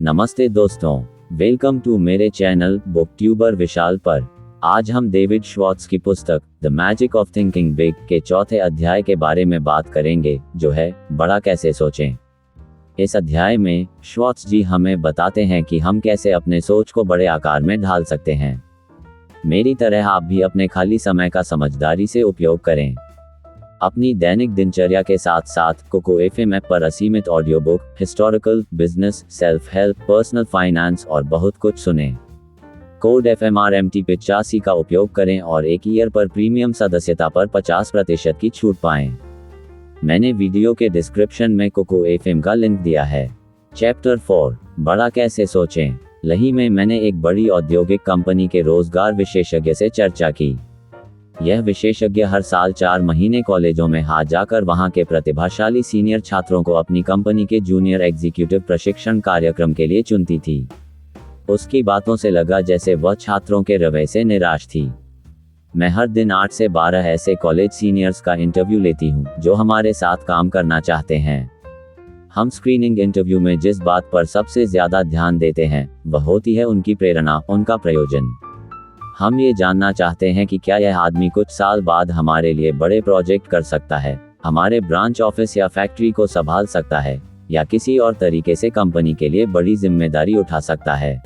नमस्ते दोस्तों, welcome to मेरे चैनल बुक ट्यूबर विशाल पर। आज हम डेविड श्वार्ट्ज की पुस्तक the magic of thinking big के चौथे अध्याय के बारे में बात करेंगे, जो है बड़ा कैसे सोचें। इस अध्याय में श्वार्ट्ज जी हमें बताते हैं कि हम कैसे अपने सोच को बड़े आकार में ढाल सकते हैं। मेरी तरह आप भी अपने खाली समय का समझदारी से उपयोग करें। अपनी दैनिक दिनचर्या के साथ साथ कोको एफएम ऐप पर असीमित audio book, historical, business, self help, personal finance और बहुत कुछ सुनें। कोड FMRMT 85 का उपयोग करें और एक ईयर पर प्रीमियम सदस्यता पर 50% की छूट पाएं। मैंने वीडियो के डिस्क्रिप्शन में कोको एफएम का लिंक दिया है। चैप्टर 4, बड़ा कैसे सोचें। लही में मैंने एक बड़ी औद्योगिक कंपनी के रोजगार विशेषज्ञ से चर्चा की। यह विशेषज्ञ हर साल 4 महीने कॉलेजों में हाथ जाकर वहां के प्रतिभाशाली सीनियर छात्रों को अपनी कंपनी के जूनियर एग्जीक्यूटिव प्रशिक्षण कार्यक्रम के लिए चुनती थी। उसकी बातों से लगा जैसे वह छात्रों के रवैये से निराश थी। मैं हर दिन 8 से 12 ऐसे कॉलेज सीनियर्स का इंटरव्यू लेती हूं जो हमारे साथ काम करना चाहते हैं। हम स्क्रीनिंग इंटरव्यू में जिस बात पर सबसे ज्यादा ध्यान देते हैं वह होती है उनकी प्रेरणा, उनका प्रयोजन। हम ये जानना चाहते हैं कि क्या यह आदमी कुछ साल बाद हमारे लिए बड़े प्रोजेक्ट कर सकता है, हमारे ब्रांच ऑफिस या फैक्ट्री को संभाल सकता है, या किसी और तरीके से कंपनी के लिए बड़ी जिम्मेदारी उठा सकता है।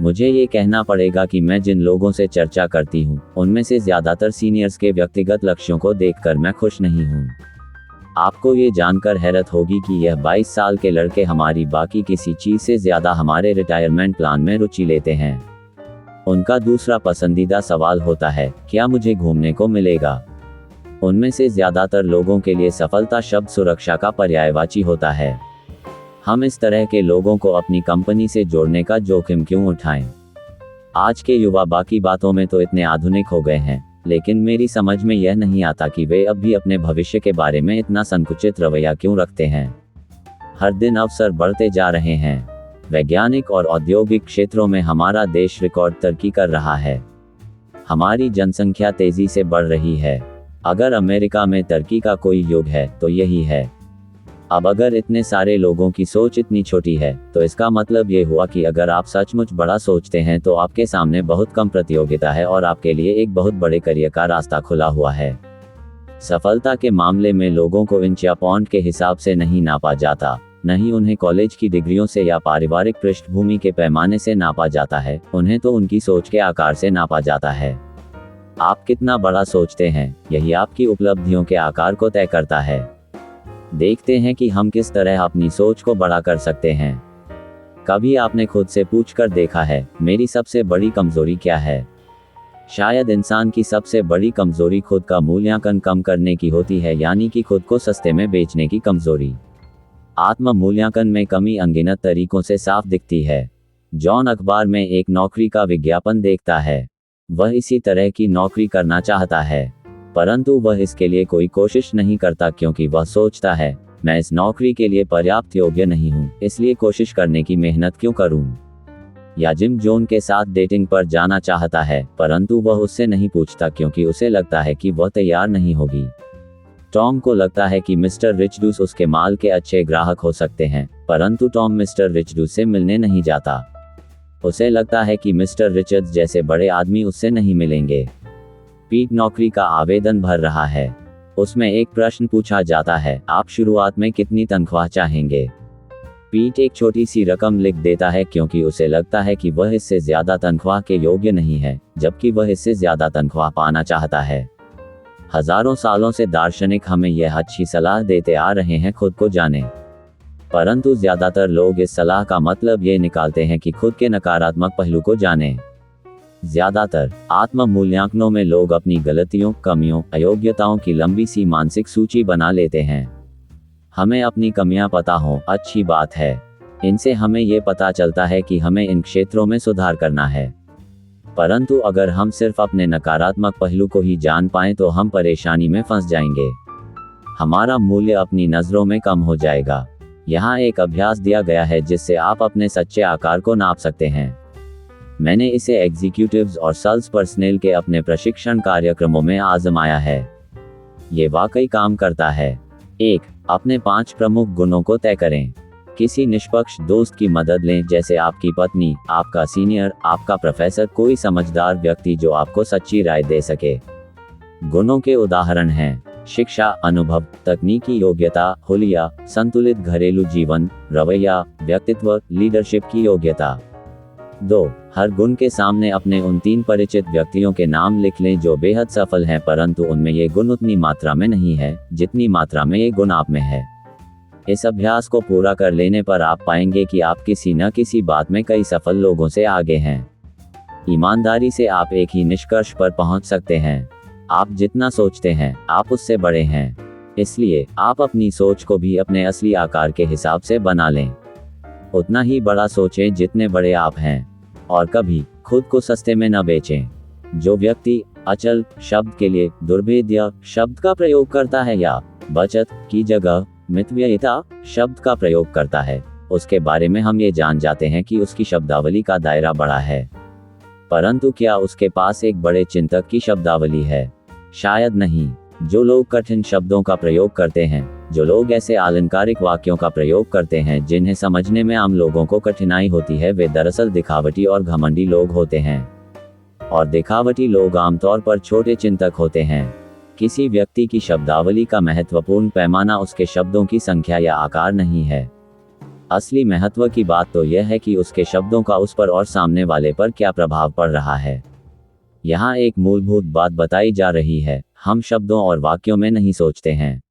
मुझे ये कहना पड़ेगा कि मैं जिन लोगों से चर्चा करती हूँ उनमें से ज्यादातर सीनियर्स के व्यक्तिगत लक्ष्यों को देखकर मैं खुश नहीं हूँ। आपको ये जानकर हैरत होगी कि यह 22 साल के लड़के हमारी बाकी किसी चीज से ज्यादा हमारे रिटायरमेंट प्लान में रुचि लेते हैं। उनका दूसरा पसंदीदा सवाल होता है, क्या मुझे घूमने को मिलेगा। उनमें से ज्यादातर लोगों के लिए सफलता शब्द सुरक्षा का पर्यायवाची होता है। हम इस तरह के लोगों को अपनी कंपनी से जोड़ने का जोखिम क्यों उठाएं? आज के युवा बाकी बातों में तो इतने आधुनिक हो गए हैं, लेकिन मेरी समझ में यह नहीं आता कि वे अब भी अपने भविष्य के बारे में इतना संकुचित रवैया क्यों रखते हैं। हर दिन अवसर बढ़ते जा रहे हैं। वैज्ञानिक और औद्योगिक क्षेत्रों में हमारा देश रिकॉर्ड तरक्की कर रहा है। हमारी जनसंख्या तेजी से बढ़ रही है। अगर अमेरिका में तरक्की का कोई युग है तो यही है। अब अगर इतने सारे लोगों की सोच इतनी छोटी है तो इसका मतलब ये हुआ कि अगर आप सचमुच बड़ा सोचते हैं तो आपके सामने बहुत कम प्रतियोगिता है और आपके लिए एक बहुत बड़े करियर का रास्ता खुला हुआ है। सफलता के मामले में लोगों को इंच या पौंड के हिसाब से नहीं नापा जाता, नहीं उन्हें कॉलेज की डिग्रियों से या पारिवारिक पृष्ठभूमि के पैमाने से नापा जाता है, उन्हें तो उनकी सोच के आकार से नापा जाता है। आप कितना बड़ा सोचते हैं, यही आपकी उपलब्धियों के आकार को तय करता है। देखते हैं कि हम किस तरह अपनी सोच को बड़ा कर सकते हैं। कभी आपने खुद से पूछकर देखा है, मेरी सबसे बड़ी कमजोरी क्या है? शायद इंसान की सबसे बड़ी कमजोरी खुद का मूल्यांकन कम करने की होती है, यानी कि खुद को सस्ते में बेचने की कमजोरी। आत्म मूल्यांकन में कमी अनगिनत तरीकों से साफ दिखती है। जॉन अखबार में एक नौकरी का विज्ञापन देखता है। वह इसी तरह की नौकरी करना चाहता है, परंतु वह इसके लिए कोई कोशिश नहीं करता क्योंकि वह सोचता है, मैं इस नौकरी के लिए पर्याप्त योग्य नहीं हूँ, इसलिए कोशिश करने की मेहनत क्यों करूँ। या जिम जोन के साथ डेटिंग पर जाना चाहता है, परंतु वह उससे नहीं पूछता क्योंकि उसे लगता है कि वह तैयार नहीं होगी। टॉम को लगता है कि मिस्टर रिचडूस उसके माल के अच्छे ग्राहक हो सकते हैं, परंतु टॉम मिस्टर रिचडूस से मिलने नहीं जाता। उसे लगता है कि मिस्टर रिचर्ड्स जैसे बड़े आदमी उससे नहीं मिलेंगे। पीट नौकरी का आवेदन भर रहा है। उसमें एक प्रश्न पूछा जाता है, आप शुरुआत में कितनी तनख्वाह चाहेंगे? पीट एक छोटी सी रकम लिख देता है क्योंकि उसे लगता है कि वह इससे ज्यादा तनख्वाह के योग्य नहीं है, जबकि वह इससे ज्यादा तनख्वाह पाना चाहता है। हजारों सालों से दार्शनिक हमें यह अच्छी सलाह देते आ रहे हैं, खुद को जानें। परंतु ज्यादातर लोग इस सलाह का मतलब ये निकालते हैं कि खुद के नकारात्मक पहलू को जानें। ज्यादातर आत्म मूल्यांकनों में लोग अपनी गलतियों, कमियों, अयोग्यताओं की लंबी सी मानसिक सूची बना लेते हैं। हमें अपनी कमियां पता हों, अच्छी बात है। इनसे हमें ये पता चलता है कि हमें इन क्षेत्रों में सुधार करना है। परंतु अगर हम सिर्फ अपने नकारात्मक पहलू को ही जान पाएं तो हम परेशानी में फंस जाएंगे। हमारा मूल्य अपनी नजरों में कम हो जाएगा। यहाँ एक अभ्यास दिया गया है जिससे आप अपने सच्चे आकार को नाप सकते हैं। मैंने इसे एग्जीक्यूटिव्स और सेल्स पर्सनल के अपने प्रशिक्षण कार्यक्रमों में आजमाया है। ये वाकई काम करता है। 1. अपने 5 प्रमुख गुणों को तय करें। किसी निष्पक्ष दोस्त की मदद लें, जैसे आपकी पत्नी, आपका सीनियर, आपका प्रोफेसर, कोई समझदार व्यक्ति जो आपको सच्ची राय दे सके। गुणों के उदाहरण हैं शिक्षा, अनुभव, तकनीकी योग्यता, हुलिया, संतुलित घरेलू जीवन, रवैया, व्यक्तित्व, लीडरशिप की योग्यता। 2. हर गुण के सामने अपने उन 3 परिचित व्यक्तियों के नाम लिख लें जो बेहद सफल हैं, परंतु उनमें ये गुण उतनी मात्रा में नहीं है जितनी मात्रा में ये गुण आप में है। इस अभ्यास को पूरा कर लेने पर आप पाएंगे कि आप किसी न किसी बात में कई सफल लोगों से आगे हैं। ईमानदारी से आप एक ही निष्कर्ष पर पहुंच सकते हैं, आप जितना सोचते हैं आप उससे बड़े हैं। इसलिए आप अपनी सोच को भी अपने असली आकार के हिसाब से बना लें। उतना ही बड़ा सोचें जितने बड़े आप हैं, और कभी खुद को सस्ते में न बेचें। जो व्यक्ति अचल शब्द के लिए दुर्भेद्य शब्द का प्रयोग करता है या बचत की जगह मितव्ययिता शब्द का प्रयोग करता है, उसके बारे में हम ये जान जाते हैं कि उसकी शब्दावली का दायरा बड़ा है। परंतु क्या उसके पास एक बड़े चिंतक की शब्दावली है? शायद नहीं। जो लोग कठिन शब्दों का प्रयोग करते हैं, जो लोग ऐसे अलंकारिक वाक्यों का प्रयोग करते हैं जिन्हें समझने में आम लोगों को कठिनाई होती है, वे दरअसल दिखावटी और घमंडी लोग होते हैं। और दिखावटी लोग आमतौर पर छोटे चिंतक होते हैं। किसी व्यक्ति की शब्दावली का महत्वपूर्ण पैमाना उसके शब्दों की संख्या या आकार नहीं है। असली महत्व की बात तो यह है कि उसके शब्दों का उस पर और सामने वाले पर क्या प्रभाव पड़ रहा है। यहाँ एक मूलभूत बात बताई जा रही है, हम शब्दों और वाक्यों में नहीं सोचते हैं,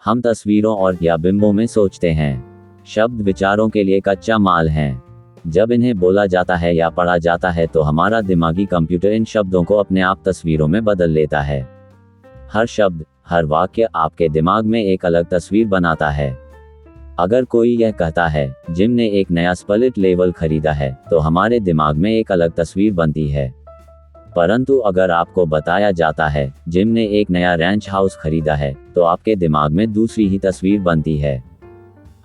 हम तस्वीरों और या बिंबों में सोचते हैं। शब्द विचारों के लिए कच्चा माल हैं। जब इन्हें बोला जाता है या पढ़ा जाता है तो हमारा दिमागी कंप्यूटर इन शब्दों को अपने आप तस्वीरों में बदल लेता है। हर शब्द, हर वाक्य आपके दिमाग में एक अलग तस्वीर बनाता है। अगर कोई यह कहता है जिम ने एक नया स्प्लिट लेवल खरीदा है, तो हमारे दिमाग में एक अलग तस्वीर बनती है। परंतु अगर आपको बताया जाता है जिम ने एक नया रैंच हाउस खरीदा है, तो आपके दिमाग में दूसरी ही तस्वीर बनती है।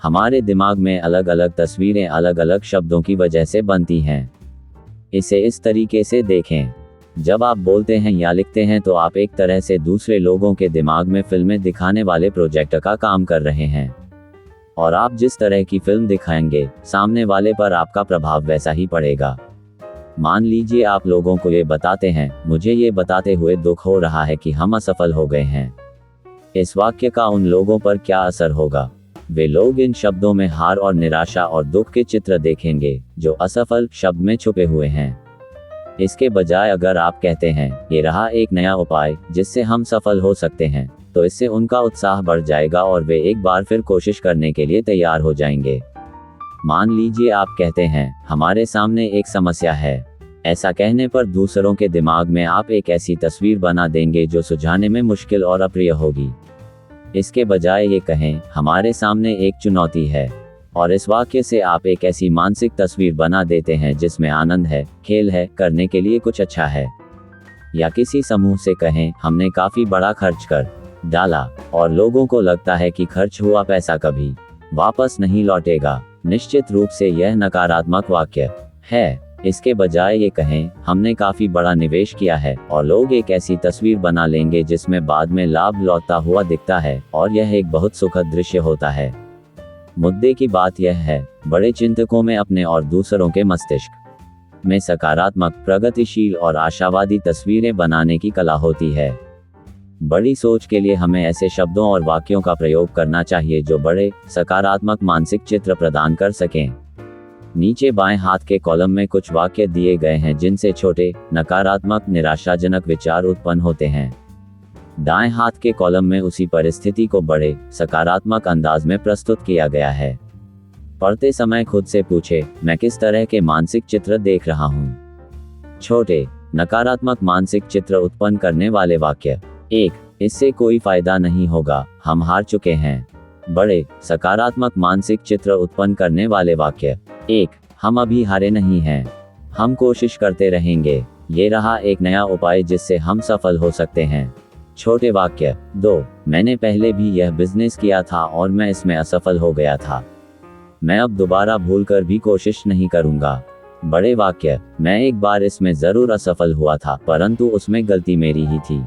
हमारे दिमाग में अलग अलग तस्वीरें अलग अलग शब्दों की वजह से बनती हैं। इसे इस तरीके से देखें, जब आप बोलते हैं या लिखते हैं तो आप एक तरह से दूसरे लोगों के दिमाग में फिल्में दिखाने वाले प्रोजेक्टर का काम कर रहे हैं, और आप जिस तरह की फिल्म दिखाएंगे, सामने वाले पर आपका प्रभाव वैसा ही पड़ेगा। मान लीजिए आप लोगों को ये बताते हैं, मुझे ये बताते हुए दुख हो रहा है कि हम असफल हो गए हैं। इस वाक्य का उन लोगों पर क्या असर होगा? वे लोग इन शब्दों में हार और निराशा और दुख के चित्र देखेंगे जो असफल शब्द में छुपे हुए हैं। इसके बजाय अगर आप कहते हैं, ये रहा एक नया उपाय जिससे हम सफल हो सकते हैं, तो इससे उनका उत्साह बढ़ जाएगा और वे एक बार फिर कोशिश करने के लिए तैयार हो जाएंगे। मान लीजिए आप कहते हैं, हमारे सामने एक समस्या है। ऐसा कहने पर दूसरों के दिमाग में आप एक ऐसी तस्वीर बना देंगे जो सुलझाने में मुश्किल और अप्रिय होगी। इसके बजाय ये कहें, हमारे सामने एक चुनौती है, और इस वाक्य से आप एक ऐसी मानसिक तस्वीर बना देते हैं जिसमें आनंद है, खेल है, करने के लिए कुछ अच्छा है। या किसी समूह से कहें, हमने काफी बड़ा खर्च कर डाला और लोगों को लगता है कि खर्च हुआ पैसा कभी वापस नहीं लौटेगा। निश्चित रूप से यह नकारात्मक वाक्य है। इसके बजाय ये कहें, हमने काफी बड़ा निवेश किया है, और लोग एक ऐसी तस्वीर बना लेंगे जिसमें बाद में लाभ लौटता हुआ दिखता है, और यह एक बहुत सुखद दृश्य होता है। मुद्दे की बात यह है, बड़े चिंतकों में अपने और दूसरों के मस्तिष्क में सकारात्मक, प्रगतिशील और आशावादी तस्वीरें बनाने की कला होती है। बड़ी सोच के लिए हमें ऐसे शब्दों और वाक्यों का प्रयोग करना चाहिए जो बड़े, सकारात्मक मानसिक चित्र प्रदान कर सकें। नीचे बाएं हाथ के कॉलम में कुछ वाक्य दिए गए हैं जिनसे छोटे, नकारात्मक, निराशाजनक विचार उत्पन्न होते हैं। दाएं हाथ के कॉलम में उसी परिस्थिति को बड़े, सकारात्मक अंदाज में प्रस्तुत किया गया है। पढ़ते समय खुद से पूछे, मैं किस तरह के मानसिक चित्र देख रहा हूँ? छोटे, नकारात्मक मानसिक चित्र उत्पन्न करने वाले वाक्य। 1. इससे कोई फायदा नहीं होगा, हम हार चुके हैं। बड़े, सकारात्मक मानसिक चित्र उत्पन्न करने वाले वाक्य। 1. हम अभी हारे नहीं हैं, हम कोशिश करते रहेंगे, ये रहा एक नया उपाय जिससे हम सफल हो सकते हैं। छोटे वाक्य। 2. मैंने पहले भी यह बिजनेस किया था और मैं इसमें असफल हो गया था, मैं अब दोबारा भूलकर भी कोशिश नहीं करूंगा। बड़े वाक्य। मैं एक बार इसमें जरूर असफल हुआ था, परंतु उसमें गलती मेरी ही थी।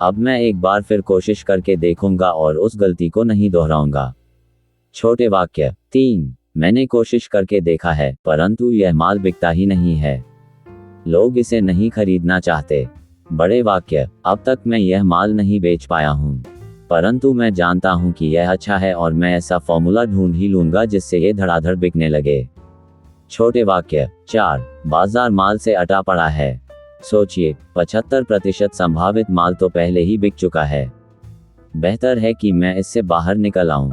अब मैं एक बार फिर कोशिश करके देखूंगा और उस गलती को नहीं दोहराऊंगा। छोटे वाक्य। 3, मैंने कोशिश करके देखा है परंतु यह माल बिकता ही नहीं है। लोग इसे नहीं खरीदना चाहते। बड़े वाक्य। अब तक मैं यह माल नहीं बेच पाया हूँ परंतु मैं जानता हूँ कि यह अच्छा है और मैं ऐसा फॉर्मूला ढूंढ ही लूंगा जिससे ये धड़ाधड़ बिकने लगे। छोटे वाक्य। 4, बाजार माल से अटा पड़ा है। सोचिए, 75% संभावित माल तो पहले ही बिक चुका है। बेहतर है कि मैं इससे बाहर निकल आऊं।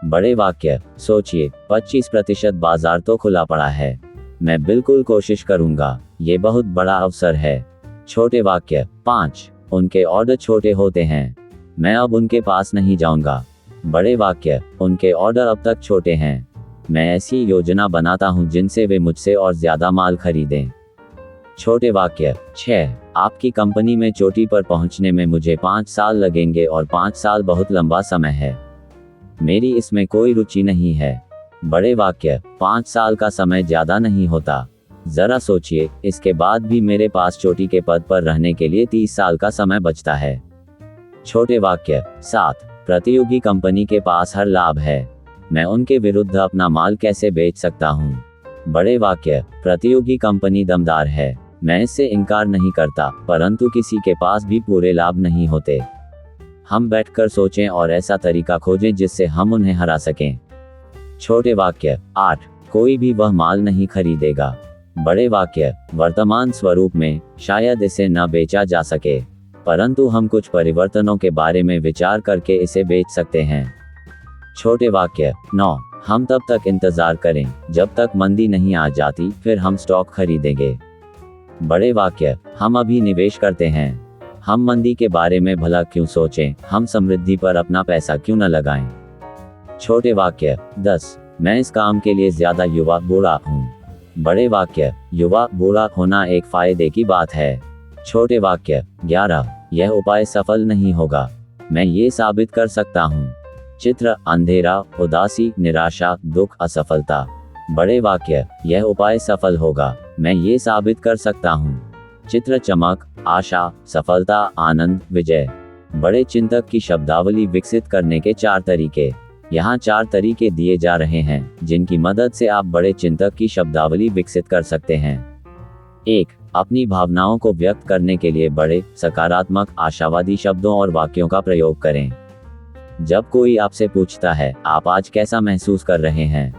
बड़े वाक्य। सोचिए, 25% बाजार तो खुला पड़ा है। मैं बिल्कुल कोशिश करूंगा, ये बहुत बड़ा अवसर है। छोटे वाक्य। 5, उनके ऑर्डर छोटे होते हैं, मैं अब उनके पास नहीं जाऊंगा। बड़े वाक्य। उनके ऑर्डर अब तक छोटे हैं, मैं ऐसी योजना बनाता हूं जिनसे वे मुझसे और ज्यादा माल खरीदें। छोटे वाक्य। 6, आपकी कंपनी में चोटी पर पहुंचने में मुझे 5 साल लगेंगे और 5 साल बहुत लंबा समय है, मेरी इसमें कोई रुचि नहीं है। बड़े वाक्य। 5 साल का समय ज्यादा नहीं होता, जरा सोचिए, इसके बाद भी मेरे पास चोटी के पद पर रहने के लिए 30 साल का समय बचता है। छोटे वाक्य। 7, प्रतियोगी कंपनी के पास हर लाभ है, मैं उनके विरुद्ध अपना माल कैसे बेच सकता हूँ। बड़े वाक्य। प्रतियोगी कंपनी दमदार है, मैं इससे इनकार नहीं करता परंतु किसी के पास भी पूरे लाभ नहीं होते। हम बैठकर सोचें और ऐसा तरीका खोजें जिससे हम उन्हें हरा सकें। छोटे वाक्य। 8, कोई भी वह माल नहीं खरीदेगा। बड़े वाक्य। वर्तमान स्वरूप में शायद इसे न बेचा जा सके परंतु हम कुछ परिवर्तनों के बारे में विचार करके इसे बेच सकते हैं। छोटे वाक्य। 9, हम तब तक इंतजार करें जब तक मंदी नहीं आ जाती, फिर हम स्टॉक खरीदेंगे। बड़े वाक्य। हम अभी निवेश करते हैं, हम मंदी के बारे में भला क्यों सोचें, हम समृद्धि पर अपना पैसा क्यों न लगाएं। छोटे वाक्य। 10, मैं इस काम के लिए ज्यादा युवा बूढ़ा हूँ। बड़े वाक्य। युवा बूढ़ा होना एक फायदे की बात है। छोटे वाक्य। 11, यह उपाय सफल नहीं होगा, मैं ये साबित कर सकता हूँ। चित्र। अंधेरा, उदासी, निराशा, दुख, असफलता। बड़े वाक्य। यह उपाय सफल होगा, मैं ये साबित कर सकता हूँ। चित्र। चमक, आशा, सफलता, आनंद, विजय। बड़े चिंतक की शब्दावली विकसित करने के 4 तरीके। यहाँ 4 तरीके दिए जा रहे हैं जिनकी मदद से आप बड़े चिंतक की शब्दावली विकसित कर सकते हैं। 1, अपनी भावनाओं को व्यक्त करने के लिए बड़े, सकारात्मक, आशावादी शब्दों और वाक्यों का प्रयोग करें। जब कोई आपसे पूछता है, आप आज कैसा महसूस कर रहे हैं,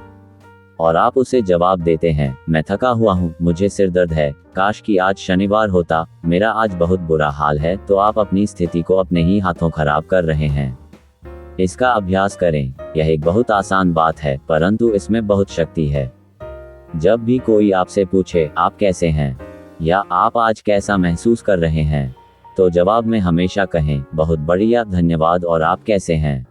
और आप उसे जवाब देते हैं, मैं थका हुआ हूँ, मुझे सिर दर्द है, काश कि आज शनिवार होता, मेरा आज बहुत बुरा हाल है, तो आप अपनी स्थिति को अपने ही हाथों खराब कर रहे हैं। इसका अभ्यास करें, यह एक बहुत आसान बात है परंतु इसमें बहुत शक्ति है। जब भी कोई आपसे पूछे, आप कैसे हैं, या आप आज कैसा महसूस कर रहे हैं, तो जवाब में हमेशा कहें, बहुत बढ़िया, धन्यवाद, और आप कैसे हैं,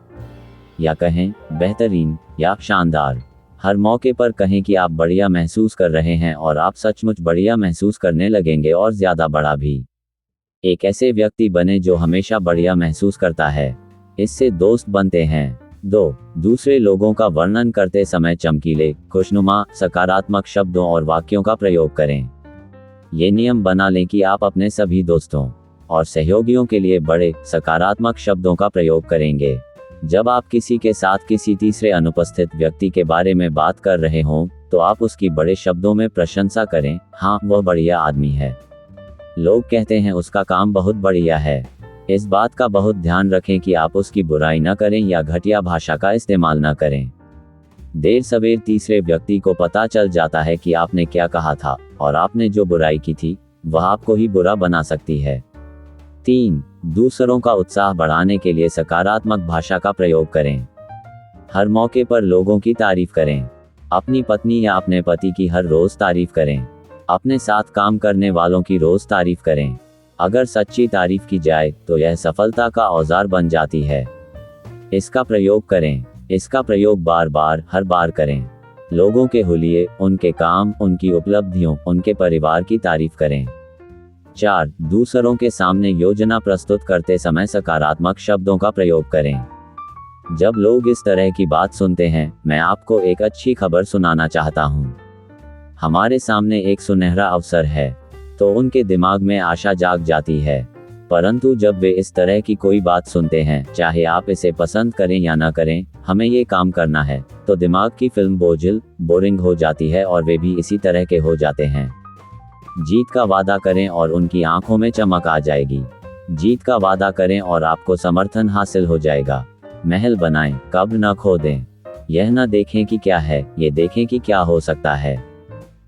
या कहें, बेहतरीन या शानदार। हर मौके पर कहें कि आप बढ़िया महसूस कर रहे हैं और आप सचमुच बढ़िया महसूस करने लगेंगे और ज्यादा बड़ा भी। एक ऐसे व्यक्ति बने जो हमेशा बढ़िया महसूस करता है, इससे दोस्त बनते हैं। 2, दूसरे लोगों का वर्णन करते समय चमकीले, खुशनुमा, सकारात्मक शब्दों और वाक्यों का प्रयोग करें। ये नियम बना लें कि आप अपने सभी दोस्तों और सहयोगियों के लिए बड़े, सकारात्मक शब्दों का प्रयोग करेंगे। जब आप किसी के साथ किसी तीसरे अनुपस्थित व्यक्ति के बारे में बात कर रहे हों, तो आप उसकी बड़े शब्दों में प्रशंसा करें, हाँ, वह बढ़िया आदमी है। लोग कहते हैं उसका काम बहुत बढ़िया है। इस बात का बहुत ध्यान रखें कि आप उसकी बुराई न करें या घटिया भाषा का इस्तेमाल न करें। देर सवेर तीसरे व्यक्ति को पता चल जाता है कि आपने क्या कहा था, और आपने जो बुराई की थी वह आपको ही बुरा बना सकती है। 3, दूसरों का उत्साह बढ़ाने के लिए सकारात्मक भाषा का प्रयोग करें। हर मौके पर लोगों की तारीफ करें। अपनी पत्नी या अपने पति की हर रोज तारीफ करें। अपने साथ काम करने वालों की रोज तारीफ करें। अगर सच्ची तारीफ की जाए तो यह सफलता का औजार बन जाती है। इसका प्रयोग करें। इसका प्रयोग बार बार, हर बार करें। लोगों के हुलिये, उनके काम, उनकी उपलब्धियों, उनके परिवार की तारीफ करें। 4, दूसरों के सामने योजना प्रस्तुत करते समय सकारात्मक शब्दों का प्रयोग करें। जब लोग इस तरह की बात सुनते हैं, मैं आपको एक अच्छी खबर सुनाना चाहता हूँ, हमारे सामने एक सुनहरा अवसर है, तो उनके दिमाग में आशा जाग जाती है। परंतु जब वे इस तरह की कोई बात सुनते हैं, चाहे आप इसे पसंद करें या न करें, हमें ये काम करना है, तो दिमाग की फिल्म बोझिल, बोरिंग हो जाती है और वे भी इसी तरह के हो जाते हैं। जीत का वादा करें और उनकी आंखों में चमक आ जाएगी। जीत का वादा करें और आपको समर्थन हासिल हो जाएगा। महल बनाएं, कब्र न खोदें। यह न देखें कि क्या है, ये देखें कि क्या हो सकता है।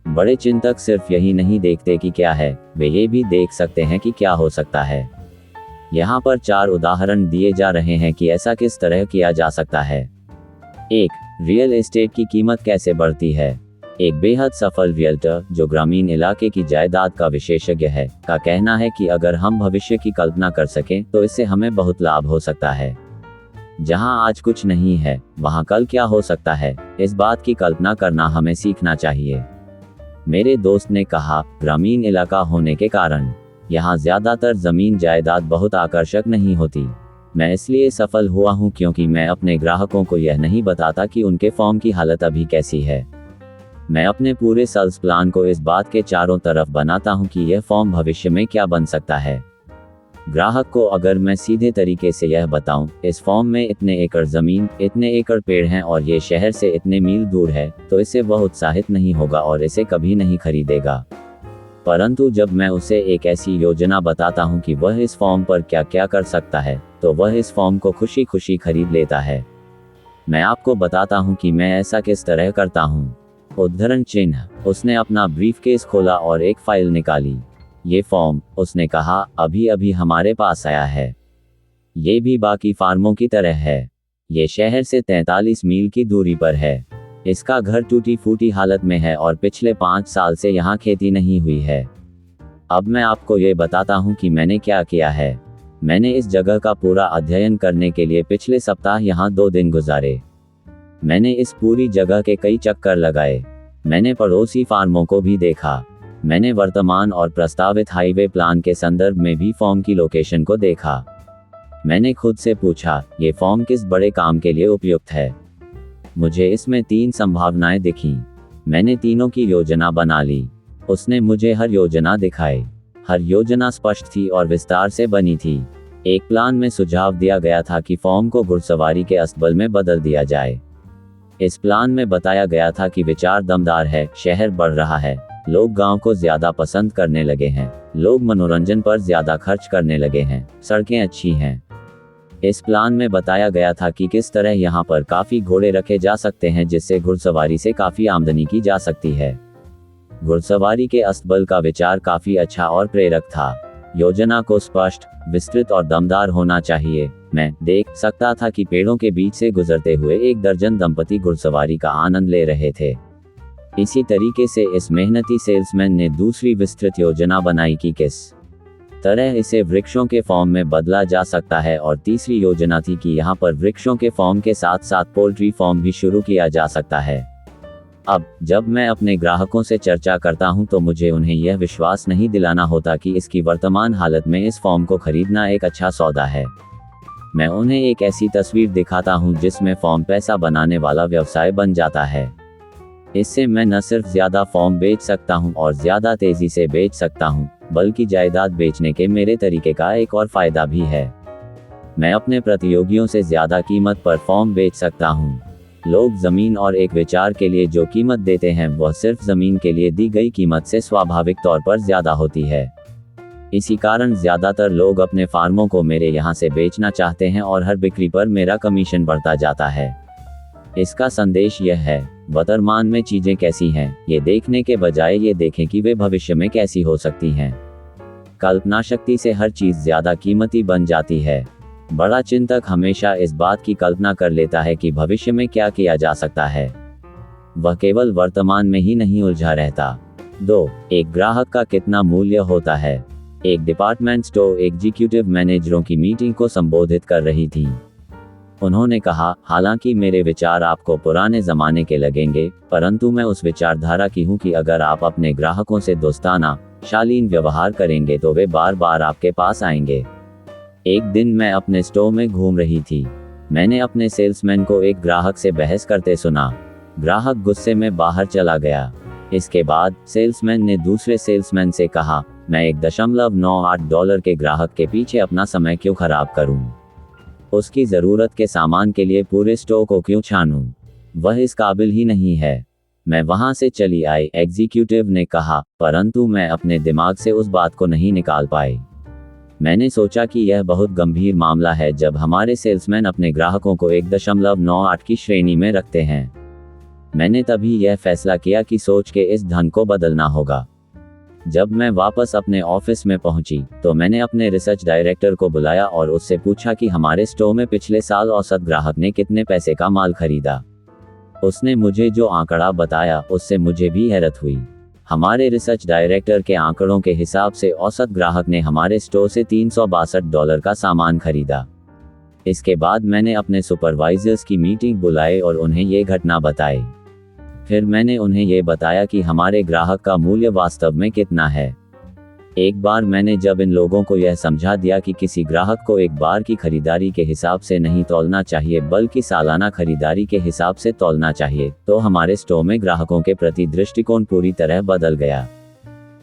बड़े चिंतक सिर्फ यही नहीं देखते कि क्या है, वे ये भी देख सकते हैं कि क्या हो सकता है। यहाँ पर 4 उदाहरण दिए जा रहे हैं कि ऐसा किस तरह किया जा सकता है। 1. रियल एस्टेट की कीमत कैसे बढ़ती है। एक बेहद सफल रियल्टर जो ग्रामीण इलाके की जायदाद का विशेषज्ञ है, का कहना है कि अगर हम भविष्य की कल्पना कर सकें तो इससे हमें बहुत लाभ हो सकता है। जहां आज कुछ नहीं है, वहां कल क्या हो सकता है, इस बात की कल्पना करना हमें सीखना चाहिए। मेरे दोस्त ने कहा, ग्रामीण इलाका होने के कारण यहाँ ज्यादातर जमीन जायदाद बहुत आकर्षक नहीं होती। मैं इसलिए सफल हुआ हूँ क्योंकि मैं अपने ग्राहकों को यह नहीं बताता कि उनके फॉर्म की हालत अभी कैसी है। मैं अपने पूरे सेल्स प्लान को इस बात के चारों तरफ बनाता हूँ कि यह फॉर्म भविष्य में क्या बन सकता है। ग्राहक को अगर मैं सीधे तरीके से यह बताऊं, इस फॉर्म में इतने एकड़ जमीन, इतने एकड़ पेड़ हैं और ये शहर से इतने मील दूर है, तो इससे वह उत्साहित नहीं होगा और इसे कभी नहीं खरीदेगा। परंतु जब मैं उसे एक ऐसी योजना बताता हूं कि वह इस फॉर्म पर क्या क्या कर सकता है, तो वह इस फॉर्म को खुशी खुशी खरीद लेता है। मैं आपको बताता हूं कि मैं ऐसा किस तरह करता हूं। उद्धरण चिन्ह, उसने अपना ब्रीफकेस खोला और एक फाइल निकाली। ये फॉर्म, उसने कहा, अभी अभी हमारे पास आया है। ये भी बाकी फार्मों की तरह है। ये शहर से 43 मील की दूरी पर है। इसका घर टूटी फूटी हालत में है और पिछले 5 साल से यहाँ खेती नहीं हुई है। अब मैं आपको ये बताता हूँ कि मैंने क्या किया है। मैंने इस जगह का पूरा अध्ययन करने के लिए पिछले सप्ताह यहाँ 2 दिन गुजारे। मैंने इस पूरी जगह के कई चक्कर लगाए। मैंने पड़ोसी फार्मों को भी देखा। मैंने वर्तमान और प्रस्तावित हाईवे प्लान के संदर्भ में भी फॉर्म की लोकेशन को देखा। मैंने खुद से पूछा, ये फॉर्म किस बड़े काम के लिए उपयुक्त है। मुझे इसमें 3 संभावनाएं दिखीं। मैंने तीनों की योजना बना ली। उसने मुझे हर योजना दिखाई। हर योजना स्पष्ट थी और विस्तार से बनी थी। एक प्लान में सुझाव दिया गया था कि फॉर्म को घुड़सवारी के अस्तबल में बदल दिया जाए। इस प्लान में बताया गया था कि विचार दमदार है, शहर बढ़ रहा है, लोग गांव को ज्यादा पसंद करने लगे हैं, लोग मनोरंजन पर ज्यादा खर्च करने लगे हैं, सड़कें अच्छी हैं। इस प्लान में बताया गया था कि किस तरह यहाँ पर काफी घोड़े रखे जा सकते हैं जिससे घुड़सवारी से काफी आमदनी की जा सकती है। घुड़सवारी के अस्तबल का विचार काफी अच्छा और प्रेरक था। योजना को स्पष्ट, विस्तृत और दमदार होना चाहिए। मैं देख सकता था कि पेड़ों के बीच से गुजरते हुए 1 दर्जन दंपति घुड़सवारी का आनंद ले रहे थे। इसी तरीके से इस मेहनती सेल्समैन ने दूसरी विस्तृत योजना बनाई कि किस तरह इसे वृक्षों के फॉर्म में बदला जा सकता है, और तीसरी योजना थी कि यहाँ पर वृक्षों के फॉर्म के साथ साथ पोल्ट्री फॉर्म भी शुरू किया जा सकता है। अब जब मैं अपने ग्राहकों से चर्चा करता हूं तो मुझे उन्हें यह विश्वास नहीं दिलाना होता कि इसकी वर्तमान हालत में इस फॉर्म को खरीदना एक अच्छा सौदा है। मैं उन्हें एक ऐसी तस्वीर दिखाता हूं जिसमें फॉर्म पैसा बनाने वाला व्यवसाय बन जाता है। इससे मैं न सिर्फ ज्यादा फॉर्म बेच सकता हूं और ज्यादा तेजी से बेच सकता हूं, बल्कि जायदाद बेचने के मेरे तरीके का एक और फायदा भी है। मैं अपने प्रतियोगियों से ज्यादा कीमत पर फॉर्म बेच सकता हूं। लोग जमीन और एक विचार के लिए जो कीमत देते हैं वह सिर्फ जमीन के लिए दी गई कीमत से स्वाभाविक तौर पर ज्यादा होती है। इसी कारण ज्यादातर लोग अपने फार्मों को मेरे यहाँ से बेचना चाहते हैं और हर बिक्री पर मेरा कमीशन बढ़ता जाता है। इसका संदेश यह है, वर्तमान में चीजें कैसी हैं, ये देखने के बजाय ये देखें कि वे भविष्य में कैसी हो सकती हैं। कल्पना शक्ति से हर चीज ज्यादा कीमती बन जाती है। बड़ा चिंतक हमेशा इस बात की कल्पना कर लेता है कि भविष्य में क्या किया जा सकता है। वह केवल वर्तमान में ही नहीं उलझा रहता। 2. एक ग्राहक का कितना मूल्य होता है। एक डिपार्टमेंट स्टोर एग्जीक्यूटिव मैनेजरों की मीटिंग को संबोधित कर रही थी। उन्होंने कहा, हालांकि मेरे विचार आपको पुराने जमाने के लगेंगे, परंतु मैं उस विचारधारा की हूं कि अगर आप अपने ग्राहकों से दोस्ताना, शालीन व्यवहार करेंगे तो वे बार बार आपके पास आएंगे। एक दिन मैं अपने स्टोर में घूम रही थी। मैंने अपने सेल्समैन को एक ग्राहक से बहस करते सुना। ग्राहक गुस्से में बाहर चला गया। इसके बाद सेल्समैन ने दूसरे सेल्समैन से कहा, मैं $1.98 के ग्राहक के पीछे अपना समय क्यों खराब करूं। उसकी ज़रूरत के सामान के लिए पूरे स्टोर को क्यों छानूं? वह इस काबिल ही नहीं है। मैं वहां से चली आई, एग्जीक्यूटिव ने कहा, परंतु मैं अपने दिमाग से उस बात को नहीं निकाल पाई। मैंने सोचा कि यह बहुत गंभीर मामला है जब हमारे सेल्समैन अपने ग्राहकों को 1.98 की श्रेणी में रखते हैं। मैंने तभी यह फैसला किया कि सोच के इस धन को बदलना होगा। जब मैं वापस अपने ऑफिस में पहुंची, तो मैंने अपने रिसर्च डायरेक्टर को बुलाया और उससे पूछा कि हमारे स्टोर में पिछले साल औसत ग्राहक ने कितने पैसे का माल खरीदा। उसने मुझे जो आंकड़ा बताया, उससे मुझे भी हैरत हुई। हमारे रिसर्च डायरेक्टर के आंकड़ों के हिसाब से औसत ग्राहक ने हमारे स्टोर से $362 का सामान खरीदा। इसके बाद मैंने अपने सुपरवाइजर्स की मीटिंग बुलाई और उन्हें ये घटना बताई। फिर मैंने उन्हें ये बताया कि हमारे ग्राहक का मूल्य वास्तव में कितना है। एक बार मैंने जब इन लोगों को यह समझा दिया कि किसी ग्राहक को एक बार की खरीदारी के हिसाब से नहीं तौलना चाहिए बल्कि सालाना खरीदारी के हिसाब से तौलना चाहिए, तो हमारे स्टोर में ग्राहकों के प्रति दृष्टिकोण पूरी तरह बदल गया।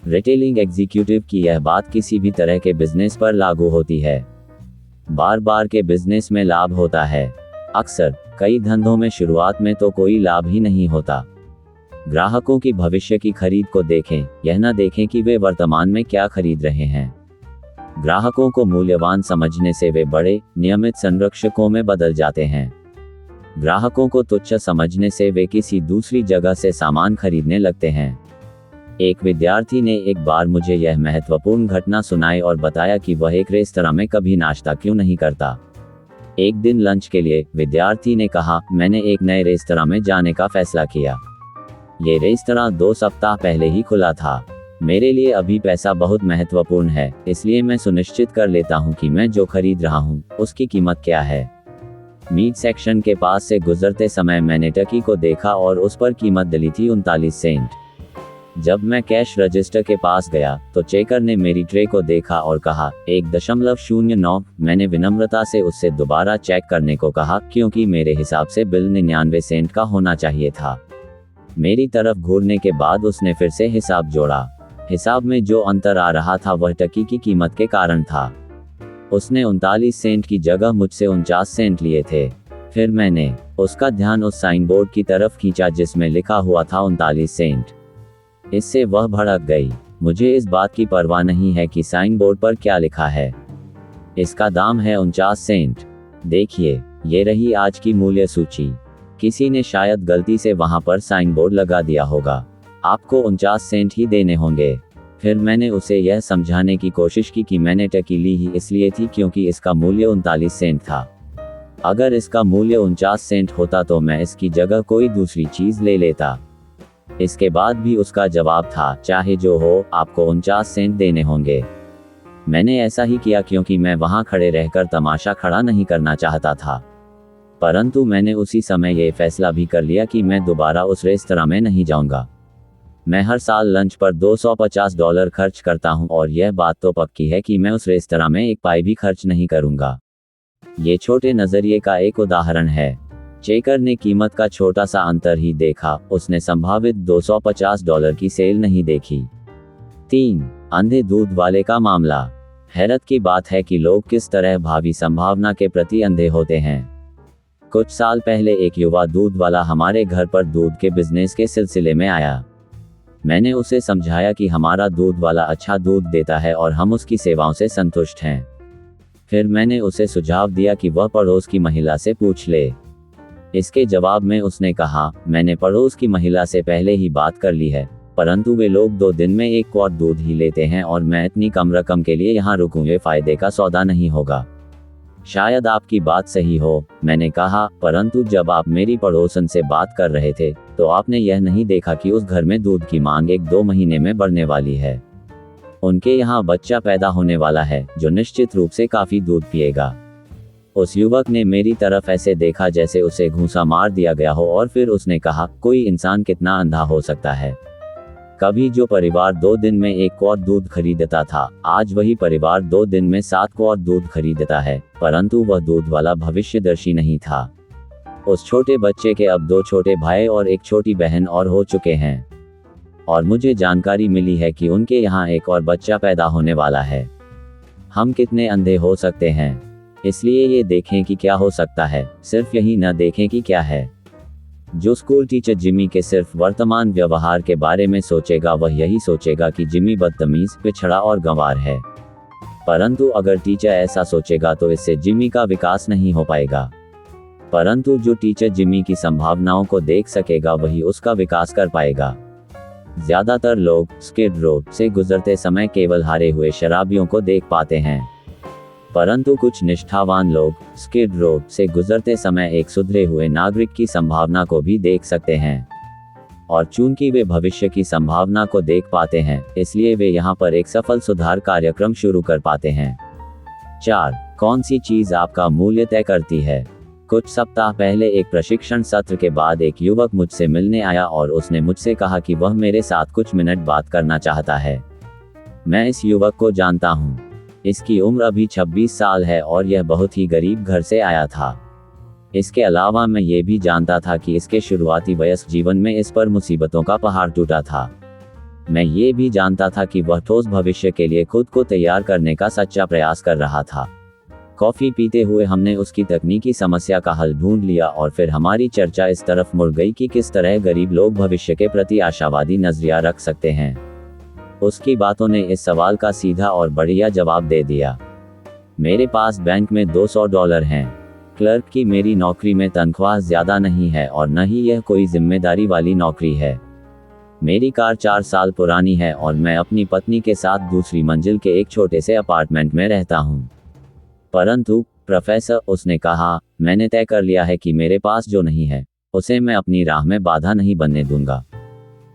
रिटेलिंग एग्जीक्यूटिव की यह बात किसी भी तरह के बिजनेस पर लागू होती है। बार बार के बिजनेस में लाभ होता है। अक्सर कई धंधों में शुरुआत में तो कोई लाभ ही नहीं होता। ग्राहकों की भविष्य की खरीद को देखें, यह न देखें कि वे वर्तमान में क्या खरीद रहे हैं। ग्राहकों को मूल्यवान समझने से वे बड़े, नियमित संरक्षकों में बदल जाते हैं। ग्राहकों को तुच्छ समझने से वे किसी दूसरी जगह से सामान खरीदने लगते हैं। एक विद्यार्थी ने एक बार मुझे यह महत्वपूर्ण घटना सुनाई और बताया कि वह एक रेस्तरां में कभी नाश्ता क्यों नहीं करता। एक दिन लंच के लिए विद्यार्थी ने कहा, मैंने एक नए रेस्तरां में जाने का फैसला किया। ये रेस्तरां 2 सप्ताह पहले ही खुला था। मेरे लिए अभी पैसा बहुत महत्वपूर्ण है, इसलिए मैं सुनिश्चित कर लेता हूं कि मैं जो खरीद रहा हूं, उसकी कीमत क्या है। मीट सेक्शन के पास से गुजरते समय मैंने टर्की को देखा और उस पर कीमत डली थी 39 सेंट। जब मैं कैश रजिस्टर के पास गया, तो चेकर ने मेरी ट्रे को देखा और कहा 1.09। मैंने विनम्रता से उससे दोबारा चेक करने को कहा, क्योंकि मेरे हिसाब से बिल 99 सेंट का होना चाहिए था। मेरी तरफ घूरने के बाद उसने फिर से हिसाब जोड़ा। हिसाब में जो अंतर आ रहा था वह टर्की की कीमत के कारण था। उसने 39 सेंट की जगह मुझसे 49 सेंट लिए थे। फिर मैंने उसका ध्यान उस साइन बोर्ड की तरफ खींचा जिसमें लिखा हुआ था 39 सेंट। इससे वह भड़क गई। मुझे इस बात की परवाह नहीं है कि साइन बोर्ड पर क्या लिखा है। इसका दाम है 49 सेंट। देखिए, ये रही आज की मूल्य सूची। किसी ने शायद गलती से वहां पर साइन बोर्ड लगा दिया होगा। आपको 49 सेंट ही देने होंगे। फिर मैंने उसे यह समझाने की कोशिश की कि मैंने टर्की ली ही इसलिए थी क्योंकि इसका मूल्य 39 सेंट था। अगर इसका मूल्य 49 सेंट होता तो मैं इसकी जगह कोई दूसरी चीज ले लेता। इसके बाद भी उसका जवाब था, चाहे जो हो, आपको 49 सेंट देने होंगे। मैंने ऐसा ही किया क्योंकि मैं वहां खड़े रहकर तमाशा खड़ा नहीं करना चाहता था। परंतु मैंने उसी समय ये फैसला भी कर लिया कि मैं दोबारा उस रेस्तरां में नहीं जाऊंगा। मैं हर साल लंच पर $250 खर्च करता हूं और यह बात तो पक्की है कि मैं उस रेस्तरां में एक पाई भी खर्च नहीं करूंगा। ये छोटे नजरिए का एक उदाहरण है। चेकर ने कीमत का छोटा सा अंतर ही देखा, उसने संभावित $250 की सेल नहीं देखी। 3. अंधे दूध वाले का मामला। हैरत की बात है कि लोग किस तरह भावी संभावना के प्रति अंधे होते हैं। कुछ साल पहले एक युवा दूध वाला हमारे घर पर दूध के बिजनेस के सिलसिले में आया। मैंने उसे समझाया कि हमारा दूध वाला अच्छा दूध देता है और हम उसकी सेवाओं से संतुष्ट हैं। फिर मैंने उसे सुझाव दिया कि वह पड़ोस की महिला से पूछ ले। इसके जवाब में उसने कहा, मैंने पड़ोस की महिला से पहले ही बात कर ली है, परंतु वे लोग 2 दिन में 1 क्वार्ट दूध ही लेते हैं और मैं इतनी कम रकम के लिए यहाँ रुकूं, ये फायदे का सौदा नहीं होगा। शायद आपकी बात सही हो, मैंने कहा, परंतु जब आप मेरी पड़ोसन से बात कर रहे थे, तो आपने यह नहीं देखा कि उस घर में दूध की मांग 1-2 महीने में बढ़ने वाली है। उनके यहाँ बच्चा पैदा होने वाला है, जो निश्चित रूप से काफी दूध पिएगा। उस युवक ने मेरी तरफ ऐसे देखा जैसे उसे घूंसा मार दिया गया हो और फिर उसने कहा, कोई इंसान कितना अंधा हो सकता है। कभी जो परिवार 2 दिन में 1 क्वार्ट दूध खरीदता था, आज वही परिवार 2 दिन में 7 क्वार्ट दूध खरीदता है, परंतु वह दूध वाला भविष्यदर्शी नहीं था। उस छोटे बच्चे के अब 2 छोटे भाई और 1 छोटी बहन और हो चुके हैं, और मुझे जानकारी मिली है कि उनके यहाँ एक और बच्चा पैदा होने वाला है। हम कितने अंधे हो सकते हैं। इसलिए ये देखें कि क्या हो सकता है, सिर्फ यही न देखें कि क्या है। जो स्कूल टीचर जिमी के सिर्फ वर्तमान व्यवहार के बारे में सोचेगा वह यही सोचेगा कि जिमी बदतमीज, पिछड़ा और गंवार है। परंतु अगर टीचर ऐसा सोचेगा तो इससे जिमी का विकास नहीं हो पाएगा। परंतु जो टीचर जिमी की संभावनाओं को देख सकेगा वही उसका विकास कर पाएगा। ज्यादातर लोग स्किड रो से गुजरते समय केवल हारे हुए शराबियों को देख पाते हैं, परंतु कुछ निष्ठावान लोग स्किड रो से गुजरते समय एक सुधरे हुए नागरिक की संभावना को भी देख सकते हैं। और चूंकि वे भविष्य की संभावना को देख पाते हैं, इसलिए वे यहाँ पर एक सफल सुधार कार्यक्रम शुरू कर पाते हैं। 4. कौन सी चीज आपका मूल्य तय करती है? कुछ सप्ताह पहले एक प्रशिक्षण सत्र के बाद एक युवक मुझसे मिलने आया और उसने मुझसे कहा कि वह मेरे साथ कुछ मिनट बात करना चाहता है। मैं इस युवक को जानता हूँ। इसकी उम्र अभी 26 साल है और यह बहुत ही गरीब घर से आया था। इसके अलावा मैं ये भी जानता था कि इसके शुरुआती वयस्क जीवन में इस पर मुसीबतों का पहाड़ टूटा था। मैं ये भी जानता था कि वह ठोस भविष्य के लिए खुद को तैयार करने का सच्चा प्रयास कर रहा था। कॉफी पीते हुए हमने उसकी तकनीकी समस्या का हल ढूंढ लिया और फिर हमारी चर्चा इस तरफ मुड़ गई कि किस तरह गरीब लोग भविष्य के प्रति आशावादी नजरिया रख सकते हैं। उसकी बातों ने इस सवाल का सीधा और बढ़िया जवाब दे दिया। मेरे पास बैंक में $200 हैं। क्लर्क की मेरी नौकरी में तनख्वाह ज्यादा नहीं है और न ही यह कोई जिम्मेदारी वाली नौकरी है। मेरी कार 4 साल पुरानी है और मैं अपनी पत्नी के साथ दूसरी मंजिल के एक छोटे से अपार्टमेंट में रहता हूँ। परंतु प्रोफेसर, उसने कहा, मैंने तय कर लिया है कि मेरे पास जो नहीं है उसे मैं अपनी राह में बाधा नहीं बनने दूंगा।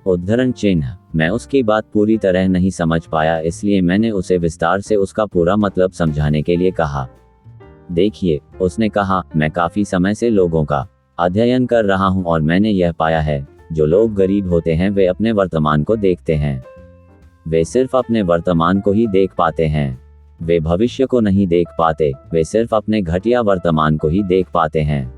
उद्धरण चिन्ह। मैं उसकी बात पूरी तरह नहीं समझ पाया, इसलिए मैंने उसे विस्तार से उसका पूरा मतलब समझाने के लिए कहा। देखिए, उसने कहा, मैं काफी समय से लोगों का अध्ययन कर रहा हूं और मैंने यह पाया है, जो लोग गरीब होते हैं वे अपने वर्तमान को देखते हैं। वे सिर्फ अपने वर्तमान को ही देख पाते हैं। वे भविष्य को नहीं देख पाते, वे सिर्फ अपने घटिया वर्तमान को ही देख पाते हैं।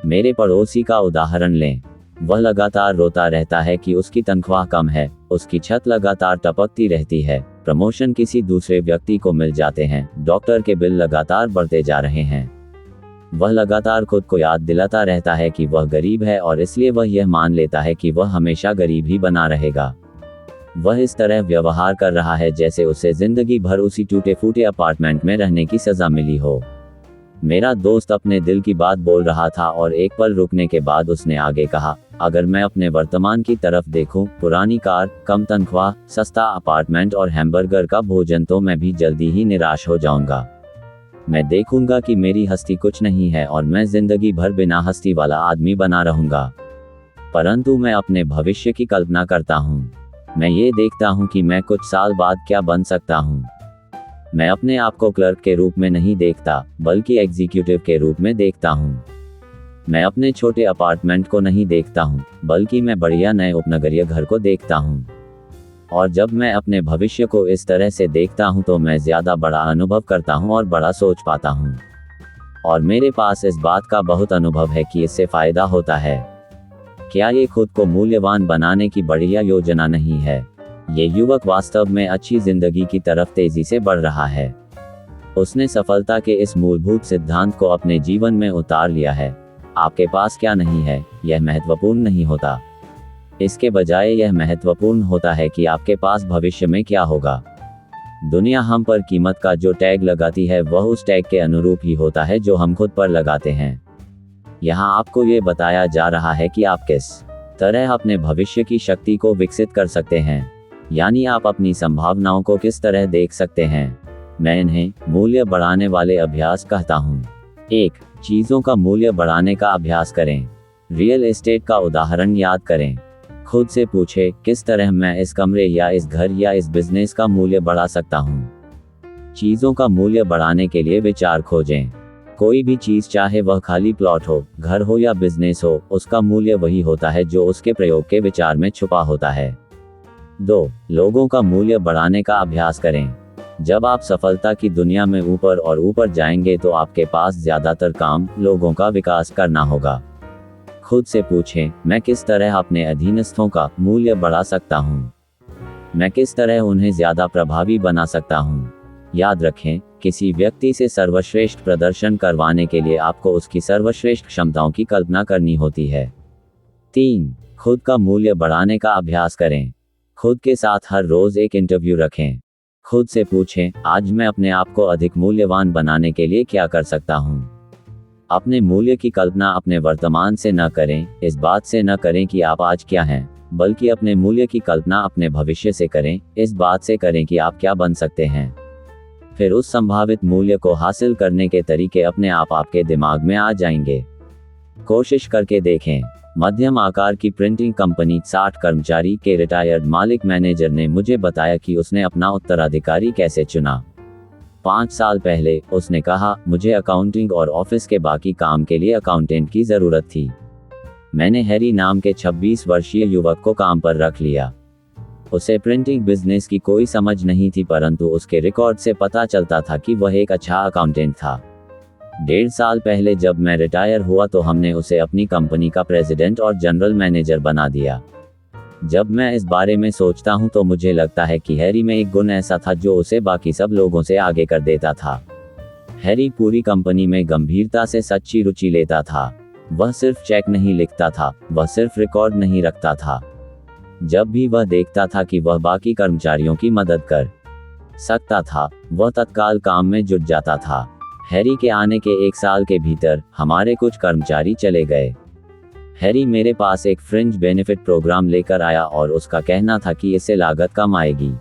मेरे पड़ोसी का उदाहरण लें। वह लगातार रोता रहता है कि उसकी तनख्वाह कम है, उसकी छत लगातार टपकती रहती है, प्रमोशन किसी दूसरे व्यक्ति को मिल जाते हैं, डॉक्टर के बिल लगातार बढ़ते जा रहे हैं। वह लगातार खुद को याद दिलाता रहता है कि वह गरीब है और इसलिए वह यह मान लेता है कि वह हमेशा गरीब ही बना रहेगा। वह इस तरह व्यवहार कर रहा है जैसे उसे जिंदगी भर उसी टूटे फूटे अपार्टमेंट में रहने की सजा मिली हो। मेरा दोस्त अपने दिल की बात बोल रहा था और एक पल रुकने के बाद उसने आगे कहा, अगर मैं अपने वर्तमान की तरफ देखूं, पुरानी कार, कम तनख्वाह, सस्ता अपार्टमेंट और हैमबर्गर का भोजन, तो मैं भी जल्दी ही निराश हो जाऊंगा। मैं देखूंगा कि मेरी हस्ती कुछ नहीं है और मैं जिंदगी भर बिना हस्ती वाला आदमी बना रहूंगा। परंतु मैं अपने भविष्य की कल्पना करता हूँ। मैं ये देखता हूँ कि मैं कुछ साल बाद क्या बन सकता हूँ। मैं अपने आप को क्लर्क के रूप में नहीं देखता, बल्कि एग्जीक्यूटिव के रूप में देखता हूँ। मैं अपने छोटे अपार्टमेंट को नहीं देखता हूँ, बल्कि मैं बढ़िया नए उपनगरीय घर को देखता हूँ। और जब मैं अपने भविष्य को इस तरह से देखता हूँ तो मैं ज्यादा बड़ा अनुभव करता हूँ और बड़ा सोच पाता हूँ। और मेरे पास इस बात का बहुत अनुभव है कि इससे फायदा होता है। क्या ये खुद को मूल्यवान बनाने की बढ़िया योजना नहीं है? ये युवक वास्तव में अच्छी जिंदगी की तरफ तेजी से बढ़ रहा है। उसने सफलता के इस मूलभूत सिद्धांत को अपने जीवन में उतार लिया है। आपके पास क्या नहीं है, यह महत्वपूर्ण नहीं होता। इसके बजाय यह महत्वपूर्ण होता है कि आपके पास भविष्य में क्या होगा। दुनिया हम पर कीमत का जो टैग लगाती है वह उस टैग के अनुरूप ही होता है जो हम खुद पर लगाते हैं। यहाँ आपको ये बताया जा रहा है कि आप किस तरह अपने भविष्य की शक्ति को विकसित कर सकते हैं, यानी आप अपनी संभावनाओं को किस तरह देख सकते हैं। मैं इन्हें मूल्य बढ़ाने वाले अभ्यास कहता हूँ। 1. चीजों का मूल्य बढ़ाने का अभ्यास करें। रियल एस्टेट का उदाहरण याद करें। खुद से पूछे, किस तरह मैं इस कमरे या इस घर या इस बिजनेस का मूल्य बढ़ा सकता हूँ। चीजों का मूल्य बढ़ाने के लिए विचार खोजें। कोई भी चीज, चाहे वह खाली प्लॉट हो, घर हो या बिजनेस हो, उसका मूल्य वही होता है जो उसके प्रयोग के विचार में छुपा होता है। 2. लोगों का मूल्य बढ़ाने का अभ्यास करें। जब आप सफलता की दुनिया में ऊपर और ऊपर जाएंगे तो आपके पास ज्यादातर काम लोगों का विकास करना होगा। खुद से पूछें, मैं किस तरह अपने अधीनस्थों का मूल्य बढ़ा सकता हूँ? मैं किस तरह उन्हें ज्यादा प्रभावी बना सकता हूँ? याद रखें, किसी व्यक्ति से सर्वश्रेष्ठ प्रदर्शन करवाने के लिए आपको उसकी सर्वश्रेष्ठ क्षमताओं की कल्पना करनी होती है। 3. खुद का मूल्य बढ़ाने का अभ्यास करें। खुद के साथ हर रोज एक इंटरव्यू रखें। खुद से पूछें, आज मैं अपने आप को अधिक मूल्यवान बनाने के लिए क्या कर सकता हूँ। अपने मूल्य की कल्पना अपने वर्तमान से न करें, इस बात से न करें कि आप आज क्या हैं, बल्कि अपने मूल्य की कल्पना अपने भविष्य से करें, इस बात से करें कि आप क्या बन सकते हैं। फिर उस संभावित मूल्य को हासिल करने के तरीके अपने आप आपके दिमाग में आ जाएंगे। कोशिश करके देखें। मध्यम आकार की प्रिंटिंग कंपनी 60 कर्मचारी के रिटायर्ड मालिक मैनेजर ने मुझे बताया कि उसने अपना उत्तराधिकारी कैसे चुना। 5 साल पहले उसने कहा, मुझे अकाउंटिंग और ऑफिस के बाकी काम के लिए अकाउंटेंट की जरूरत थी। मैंने हैरी नाम के 26 वर्षीय युवक को काम पर रख लिया। उसे प्रिंटिंग बिजनेस की कोई समझ नहीं थी, परंतु उसके रिकॉर्ड से पता चलता था कि वह एक अच्छा अकाउंटेंट था। 1.5 साल पहले जब मैं रिटायर हुआ तो हमने उसे अपनी कंपनी का प्रेसिडेंट और जनरल मैनेजर बना दिया। जब मैं इस बारे में सोचता हूं तो मुझे लगता है कि हैरी में एक गुण ऐसा था जो उसे बाकी सब लोगों से आगे कर देता था। हैरी पूरी कंपनी में गंभीरता से सच्ची रुचि लेता था। वह सिर्फ चेक नहीं लिखता था, वह सिर्फ रिकॉर्ड नहीं रखता था। जब भी वह देखता था कि वह बाकी कर्मचारियों की मदद कर सकता था, वह तत्काल काम में जुट जाता था। हैरी के आने के 1 साल के भीतर हमारे कुछ कर्मचारी चले गए। हैरी मेरे पास एक फ्रिंज बेनिफिट प्रोग्राम लेकर आया और उसका कहना था कि इससे लागत कम आएगी,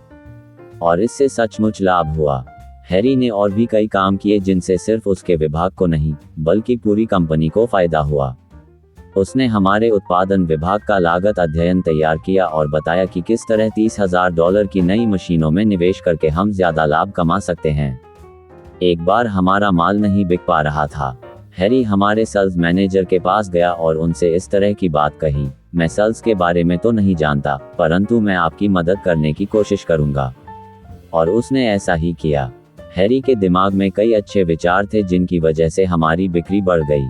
और इससे सचमुच लाभ हुआ। हैरी ने और भी कई काम किए जिनसे सिर्फ उसके विभाग को नहीं, बल्कि पूरी कंपनी को फायदा हुआ। उसने हमारे उत्पादन विभाग का लागत अध्ययन तैयार किया और बताया कि किस तरह $30,000 की नई मशीनों में निवेश करके हम ज्यादा लाभ कमा सकते हैं। एक बार हमारा माल नहीं बिक पा रहा था। हैरी हमारे सेल्स मैनेजर के पास गया और उनसे इस तरह की बात कही, मैं सेल्स के बारे में तो नहीं जानता, परंतु मैं आपकी मदद करने की कोशिश करूंगा। और उसने ऐसा ही किया। हैरी के दिमाग में कई अच्छे विचार थे जिनकी वजह से हमारी बिक्री बढ़ गई।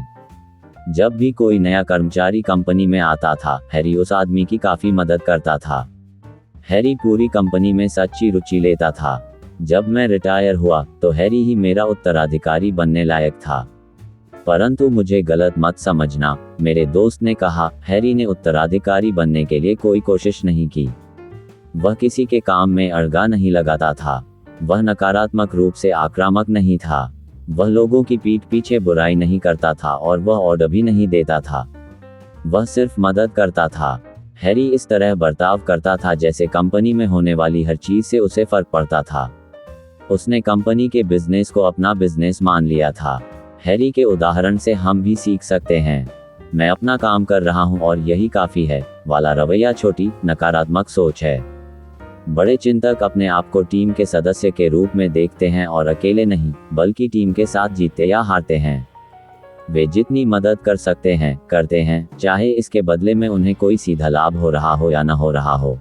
जब भी कोई नया कर्मचारी कंपनी में आता था, हैरी उस आदमी की काफी मदद करता था। हैरी पूरी कंपनी में सच्ची रुचि लेता था। जब मैं रिटायर हुआ तो हैरी ही मेरा उत्तराधिकारी बनने लायक था। परंतु मुझे गलत मत समझना, मेरे दोस्त ने कहा, हैरी ने उत्तराधिकारी बनने के लिए कोई कोशिश नहीं की। वह किसी के काम में अड़गा नहीं लगाता था। वह नकारात्मक रूप से आक्रामक नहीं था। वह लोगों की पीठ पीछे बुराई नहीं करता था और वह ऑर्डर भी नहीं देता था। वह सिर्फ मदद करता था। हैरी इस तरह बर्ताव करता था जैसे कंपनी में होने वाली हर चीज से उसे फर्क पड़ता था। उसने कंपनी के बिजनेस को अपना बिजनेस मान लिया था। हैरी के उदाहरण से हम भी सीख सकते हैं। मैं अपना काम कर रहा हूं और यही काफी है वाला रवैया छोटी नकारात्मक सोच है। बड़े चिंतक अपने आप को टीम के सदस्य के रूप में देखते हैं और अकेले नहीं, बल्कि टीम के साथ जीतते या हारते हैं। वे जितनी मदद कर सकते हैं करते हैं, चाहे इसके बदले में उन्हें कोई सीधा लाभ हो रहा हो या न हो रहा हो।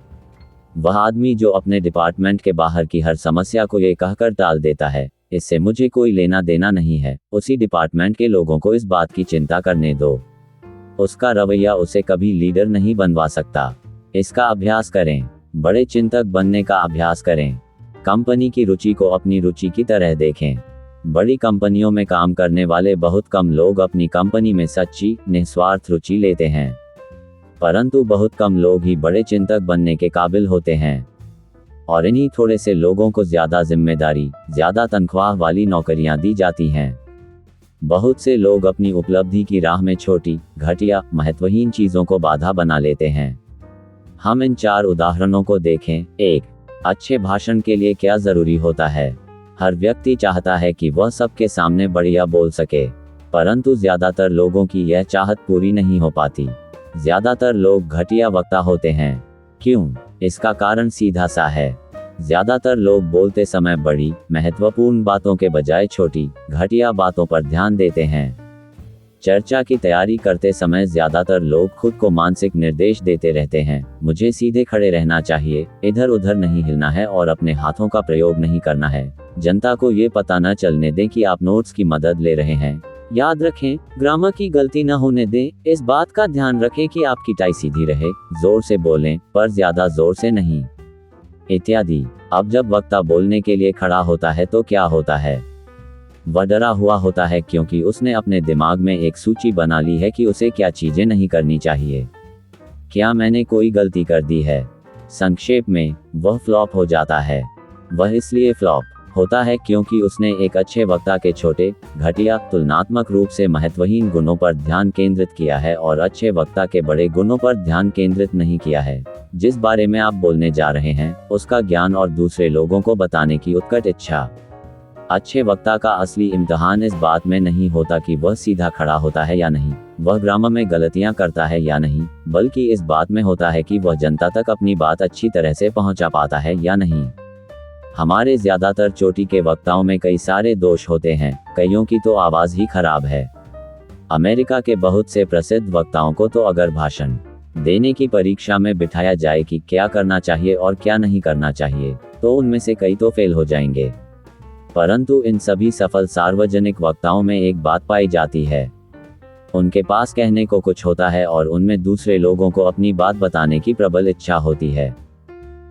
वह आदमी जो अपने डिपार्टमेंट के बाहर की हर समस्या को ये कहकर टाल देता है, इससे मुझे कोई लेना देना नहीं है, उसी डिपार्टमेंट के लोगों को इस बात की चिंता करने दो। उसका रवैया उसे कभी लीडर नहीं बनवा सकता। इसका अभ्यास करें। बड़े चिंतक बनने का अभ्यास करें। कंपनी की रुचि को अपनी रुचि की तरह देखें। बड़ी कंपनियों में काम करने वाले बहुत कम लोग अपनी कंपनी में सच्ची निस्वार्थ रुचि लेते हैं, परंतु बहुत कम लोग ही बड़े चिंतक बनने के काबिल होते हैं। और इन्हीं थोड़े से लोगों को ज्यादा जिम्मेदारी, ज्यादा तनख्वाह वाली नौकरियां दी जाती हैं। बहुत से लोग अपनी उपलब्धि की राह में छोटी, घटिया, महत्वहीन चीजों को बाधा बना लेते हैं। हम इन 4 उदाहरणों को देखें। 1. अच्छे भाषण के लिए क्या जरूरी होता है? हर व्यक्ति चाहता है कि वह सबके सामने बढ़िया बोल सके, परंतु ज्यादातर लोगों की यह चाहत पूरी नहीं हो पाती। ज्यादातर लोग घटिया वक्ता होते हैं। क्यों? इसका कारण सीधा सा है। ज्यादातर लोग बोलते समय बड़ी, महत्वपूर्ण बातों के बजाय छोटी, घटिया बातों पर ध्यान देते हैं। चर्चा की तैयारी करते समय ज्यादातर लोग खुद को मानसिक निर्देश देते रहते हैं, मुझे सीधे खड़े रहना चाहिए, इधर उधर नहीं हिलना है और अपने हाथों का प्रयोग नहीं करना है। जनता को ये पता न चलने दें कि आप नोट्स की मदद ले रहे हैं। याद रखें, ग्रामर की गलती न होने दें। इस बात का ध्यान रखें कि आपकी टाई सीधी रहे। जोर से बोलें, पर ज्यादा जोर से नहीं, इत्यादि। अब जब वक्ता बोलने के लिए खड़ा होता है तो क्या होता है? वह डरा हुआ होता है क्योंकि उसने अपने दिमाग में एक सूची बना ली है कि उसे क्या चीजें नहीं करनी चाहिए। क्या मैंने कोई गलती कर दी है? संक्षेप में, वह फ्लॉप हो जाता है। वह इसलिए फ्लॉप होता है क्योंकि उसने एक अच्छे वक्ता के छोटे, घटिया, तुलनात्मक रूप से महत्वहीन गुणों पर ध्यान केंद्रित किया है और अच्छे वक्ता के बड़े गुणों पर ध्यान केंद्रित नहीं किया है। जिस बारे में आप बोलने जा रहे हैं, उसका ज्ञान और दूसरे लोगों को बताने की उत्कट इच्छा। अच्छे वक्ता का असली इम्तिहान इस बात में नहीं होता कि वह सीधा खड़ा होता है या नहीं, वह ग्रामर में गलतियां करता है या नहीं, बल्कि इस बात में होता है कि वह जनता तक अपनी बात अच्छी तरह से पहुंचा पाता है या नहीं। हमारे ज्यादातर चोटी के वक्ताओं में कई सारे दोष होते हैं, कईयों की तो आवाज ही खराब है। अमेरिका के बहुत से प्रसिद्ध वक्ताओं को तो अगर भाषण देने की परीक्षा में बिठाया जाए कि क्या करना चाहिए और क्या नहीं करना चाहिए, तो उनमें से कई तो फेल हो जाएंगे। परंतु इन सभी सफल सार्वजनिक वक्ताओं में एक बात पाई जाती है, उनके पास कहने को कुछ होता है और उनमें दूसरे लोगों को अपनी बात बताने की प्रबल इच्छा होती है।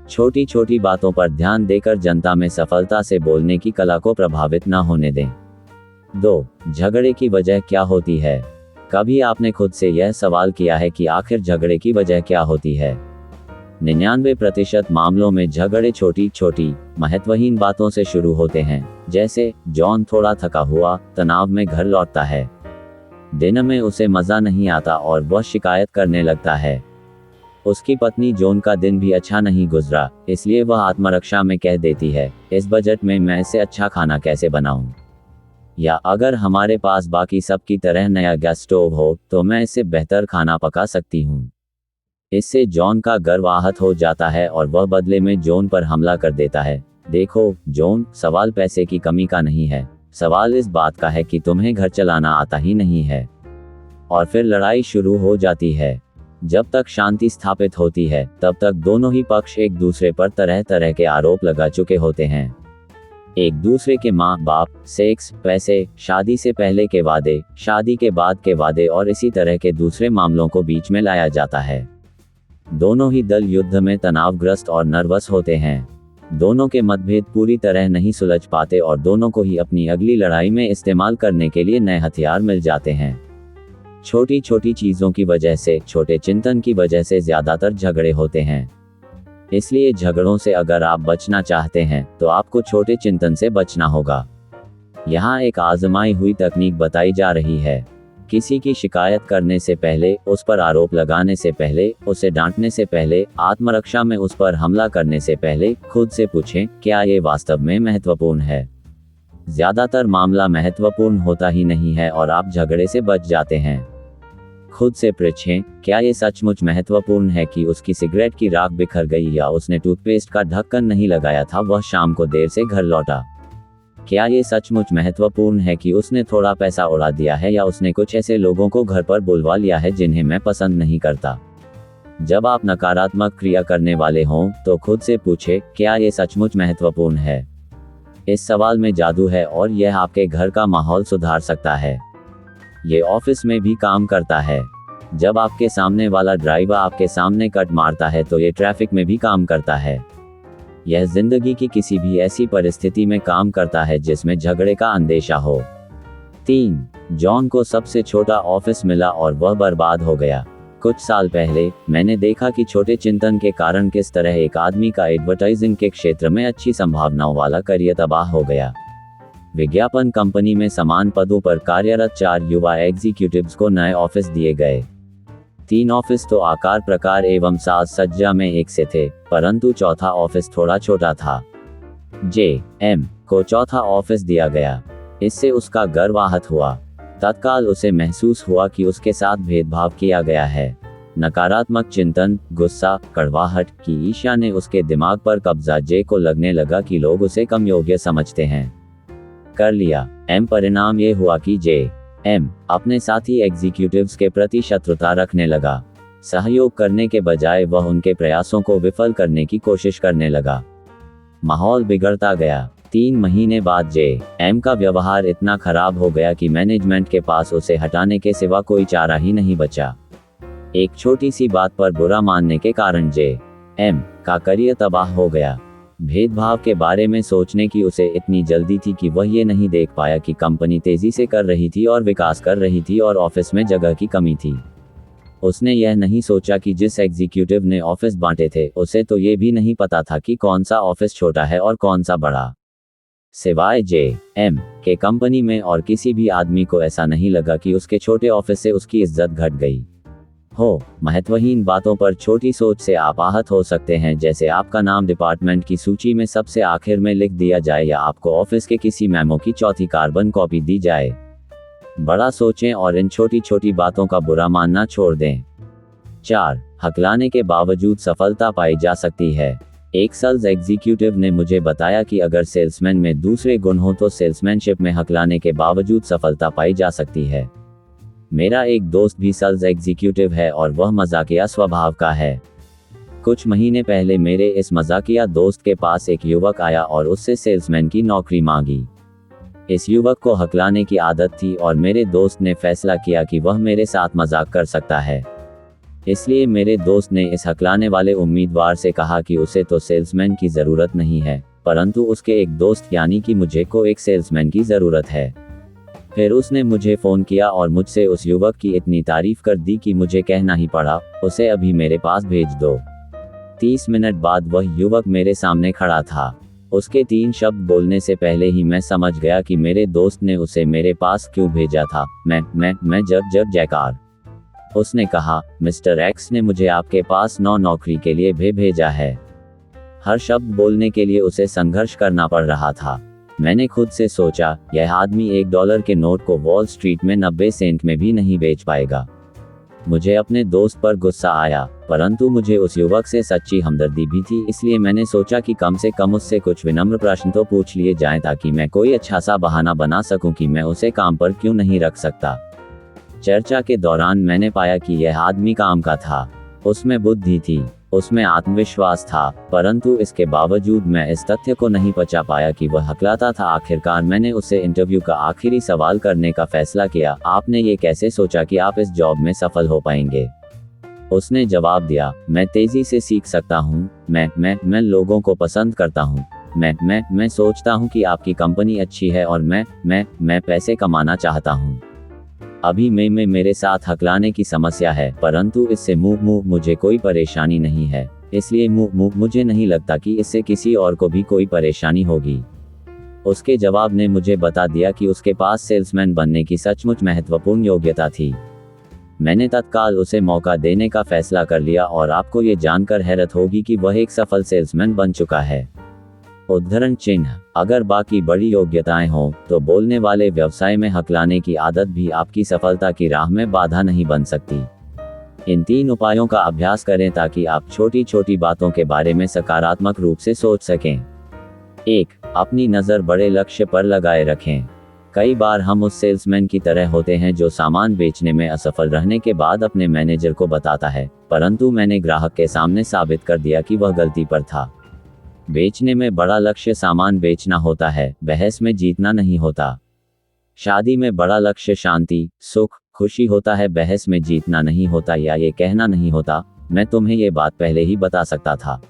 छोटी छोटी बातों पर ध्यान देकर जनता में सफलता से बोलने की कला को प्रभावित न होने दें। 2. झगड़े की वजह क्या होती है? कभी आपने खुद से यह सवाल किया है कि आखिर झगड़े की वजह क्या होती है? 99% मामलों में झगड़े छोटी छोटी, महत्वहीन बातों से शुरू होते हैं, जैसे जॉन थोड़ा थका हुआ, तनाव में घर लौटता है। दिन में उसे मजा नहीं आता और वह शिकायत करने लगता है। उसकी पत्नी जॉन का दिन भी अच्छा नहीं गुजरा, इसलिए वह आत्मरक्षा में कह देती है, इस बजट में मैं इससे अच्छा खाना कैसे बनाऊं? या अगर हमारे पास बाकी सब की तरह नया गैस स्टोव हो तो मैं इससे बेहतर खाना पका सकती हूँ। इससे जॉन का गर्व आहत हो जाता है और वह बदले में जॉन पर हमला कर देता है। देखो जॉन, सवाल पैसे की कमी का नहीं है, सवाल इस बात का है कि तुम्हें घर चलाना आता ही नहीं है। और फिर लड़ाई शुरू हो जाती है। जब तक शांति स्थापित होती है, तब तक दोनों ही पक्ष एक दूसरे पर तरह तरह के आरोप लगा चुके होते हैं। एक दूसरे के माँ बाप, सेक्स, पैसे, शादी से पहले के वादे, शादी के बाद के वादे और इसी तरह के दूसरे मामलों को बीच में लाया जाता है। दोनों ही दल युद्ध में तनावग्रस्त और नर्वस होते हैं। दोनों के मतभेद पूरी तरह नहीं सुलझ पाते और दोनों को ही अपनी अगली लड़ाई में इस्तेमाल करने के लिए नए हथियार मिल जाते हैं। छोटी छोटी चीजों की वजह से, छोटे चिंतन की वजह से ज्यादातर झगड़े होते हैं। इसलिए झगड़ों से अगर आप बचना चाहते हैं तो आपको छोटे चिंतन से बचना होगा। यहाँ एक आजमाई हुई तकनीक बताई जा रही है। किसी की शिकायत करने से पहले, उस पर आरोप लगाने से पहले, उसे डांटने से पहले, आत्मरक्षा में उस पर हमला करने से पहले खुद से पूछें, क्या ये वास्तव में महत्वपूर्ण है? ज्यादातर मामला महत्वपूर्ण होता ही नहीं है और आप झगड़े से बच जाते हैं। खुद से पूछें, क्या ये सचमुच महत्वपूर्ण है कि उसकी सिगरेट की राख बिखर गई या उसने टूथपेस्ट का ढक्कन नहीं लगाया था, वह शाम को देर से घर लौटा? क्या ये सचमुच महत्वपूर्ण है कि उसने थोड़ा पैसा उड़ा दिया है या उसने कुछ ऐसे लोगों को घर पर बुलवा लिया है जिन्हें मैं पसंद नहीं करता? जब आप नकारात्मक क्रिया करने वाले हों तो खुद से पूछें, क्या ये सचमुच महत्वपूर्ण है? इस सवाल में जादू है और यह आपके घर का माहौल सुधार सकता है। ये ऑफिस में भी काम करता है। जब आपके सामने वाला ड्राइवर आपके सामने कट मारता है तो ये ट्रैफिक में भी काम करता है। यह जिंदगी की किसी भी ऐसी परिस्थिति में काम करता है जिसमें झगड़े का अंदेशा हो। 3. जॉन को सबसे छोटा ऑफिस मिला और वह बर्बाद हो गया। कुछ साल पहले मैंने देखा कि छोटे चिंतन के कारण किस तरह एक आदमी का एडवर्टाइजिंग के क्षेत्र में अच्छी संभावनाओं वाला करियर तबाह हो गया। विज्ञापन कंपनी में समान पदों पर कार्यरत 4 युवा एग्जीक्यूटिव्स को नए ऑफिस दिए गए। 3 ऑफिस तो आकार, प्रकार एवं साज सज्जा में एक से थे, परंतु चौथा ऑफिस थोड़ा छोटा था। जे.एम. को चौथा ऑफिस दिया गया। इससे उसका गर्व आहत हुआ। तत्काल उसे महसूस हुआ कि उसके साथ भेदभाव किया गया है। नकारात्मक चिंतन, गुस्सा, कड़वाहट की ईर्ष्या ने उसके दिमाग पर कब्जा। जे को लगने लगा कि लोग उसे कम योग्य समझते हैं। कर लिया। एम परिणाम ये हुआ कि जे.एम. अपने साथी एग्जीक्यूटिव्स के प्रति शत्रुता रखने लगा। सहयोग करने के बजाय वह उनके प्रयासों को विफल करने की कोशिश करने लगा। माहौल बिगड़ता गया। 3 महीने बाद जे.एम. का व्यवहार इतना खराब हो गया कि मैनेजमेंट के पास उसे हटाने के सिवा कोई चारा ही नहीं बचा। एक छोटी सी बात पर बुरा मानने के कारण जे.एम. का करियर तबाह हो गया। भेदभाव के बारे में सोचने की उसे इतनी जल्दी थी कि वह ये नहीं देख पाया कि कंपनी तेजी से कर रही थी और विकास कर रही थी और ऑफिस में जगह की कमी थी। उसने यह नहीं सोचा कि जिस एग्जीक्यूटिव ने ऑफिस बांटे थे उसे तो ये भी नहीं पता था कि कौन सा ऑफिस छोटा है और कौन सा बड़ा। सिवाय जे.एम. के कंपनी में और किसी भी आदमी को ऐसा नहीं लगा कि उसके छोटे ऑफिस से उसकी इज्जत घट गई हो। महत्वहीन बातों पर छोटी सोच से आप आहत हो सकते हैं, जैसे आपका नाम डिपार्टमेंट की सूची में सबसे आखिर में लिख दिया जाए या आपको ऑफिस के किसी मेमो की चौथी कार्बन कॉपी दी जाए। बड़ा सोचें और इन छोटी छोटी बातों का बुरा मानना छोड़ दें। 4. हकलाने के बावजूद सफलता पाई जा सकती है। एक सेल्स एग्जीक्यूटिव ने मुझे बताया कि अगर सेल्समैन में दूसरे गुण हो तो सेल्समैनशिप में हकलाने के बावजूद सफलता पाई जा सकती है। मेरा एक दोस्त भी सेल्स एग्जीक्यूटिव है और वह मजाकिया स्वभाव का है। कुछ महीने पहले मेरे इस मजाकिया दोस्त के पास एक युवक आया और उससे सेल्समैन की नौकरी मांगी। इस युवक को हकलाने की आदत थी और मेरे दोस्त ने फैसला किया कि वह मेरे साथ मजाक कर सकता है। इसलिए मेरे दोस्त ने इस हकलाने वाले उम्मीदवार से कहा कि उसे तो सेल्समैन की ज़रूरत नहीं है, परंतु उसके एक दोस्त यानी कि मुझे को एक सेल्समैन की ज़रूरत है। फिर उसने मुझे फ़ोन किया और मुझसे उस युवक की इतनी तारीफ कर दी कि मुझे कहना ही पड़ा, उसे अभी मेरे पास भेज दो। 30 मिनट बाद वह युवक मेरे सामने खड़ा था। उसके 3 शब्द बोलने से पहले ही मैं समझ गया कि मेरे दोस्त ने उसे मेरे पास क्यों भेजा था। मैं जग जयकार। उसने कहा, मिस्टर एक्स ने मुझे आपके पास नौकरी के लिए भेजा है। हर शब्द बोलने के लिए उसे संघर्ष करना पड़ रहा था। मैंने खुद से सोचा, यह आदमी $1 के नोट को वॉल स्ट्रीट में 90 सेंट में भी नहीं बेच पाएगा। मुझे अपने दोस्त पर गुस्सा आया, परंतु मुझे उस युवक से सच्ची हमदर्दी भी थी, इसलिए मैंने सोचा कि कम से कम उससे कुछ विनम्र प्रश्न तो पूछ लिए जाएं ताकि मैं कोई अच्छा सा बहाना बना सकूं कि मैं उसे काम पर क्यों नहीं रख सकता। चर्चा के दौरान मैंने पाया कि यह आदमी काम का था। उसमें बुद्धि थी, उसमें आत्मविश्वास था, परंतु इसके बावजूद मैं इस तथ्य को नहीं पचा पाया कि वह हकलाता था। आखिरकार मैंने उससे इंटरव्यू का आखिरी सवाल करने का फैसला किया, आपने ये कैसे सोचा कि आप इस जॉब में सफल हो पाएंगे? उसने जवाब दिया, मैं तेजी से सीख सकता हूँ, मैं लोगों को पसंद करता हूँ, मैं सोचता हूँ कि आपकी कंपनी अच्छी है और मैं पैसे कमाना चाहता हूँ। अभी में मेरे साथ हकलाने की समस्या है, परंतु इससे मुझे कोई परेशानी नहीं है, इसलिए मुझे नहीं लगता कि इससे किसी और को भी कोई परेशानी होगी। उसके जवाब ने मुझे बता दिया कि उसके पास सेल्समैन बनने की सचमुच महत्वपूर्ण योग्यता थी। मैंने तत्काल उसे मौका देने का फैसला कर लिया और आपको ये जानकर हैरत होगी कि वह एक सफल सेल्समैन बन चुका है। उद्धरण चिन्ह, अगर बाकी बड़ी योग्यताएं हों तो बोलने वाले व्यवसाय में हकलाने की आदत भी आपकी सफलता की राह में बाधा नहीं बन सकती। इन 3 उपायों का अभ्यास करें ताकि आप छोटी छोटी बातों के बारे में सकारात्मक रूप से सोच सकें। 1. अपनी नज़र बड़े लक्ष्य पर लगाए रखें। कई बार हम उस सेल्समैन की तरह होते हैं जो सामान बेचने में असफल रहने के बाद अपने मैनेजर को बताता है, परंतु मैंने ग्राहक के सामने साबित कर दिया कि वह गलती पर था। बेचने में बड़ा लक्ष्य सामान बेचना होता है, बहस में जीतना नहीं होता। शादी में बड़ा लक्ष्य शांति, सुख, खुशी होता है, बहस में जीतना नहीं होता या ये कहना नहीं होता, मैं तुम्हें ये बात पहले ही बता सकता था।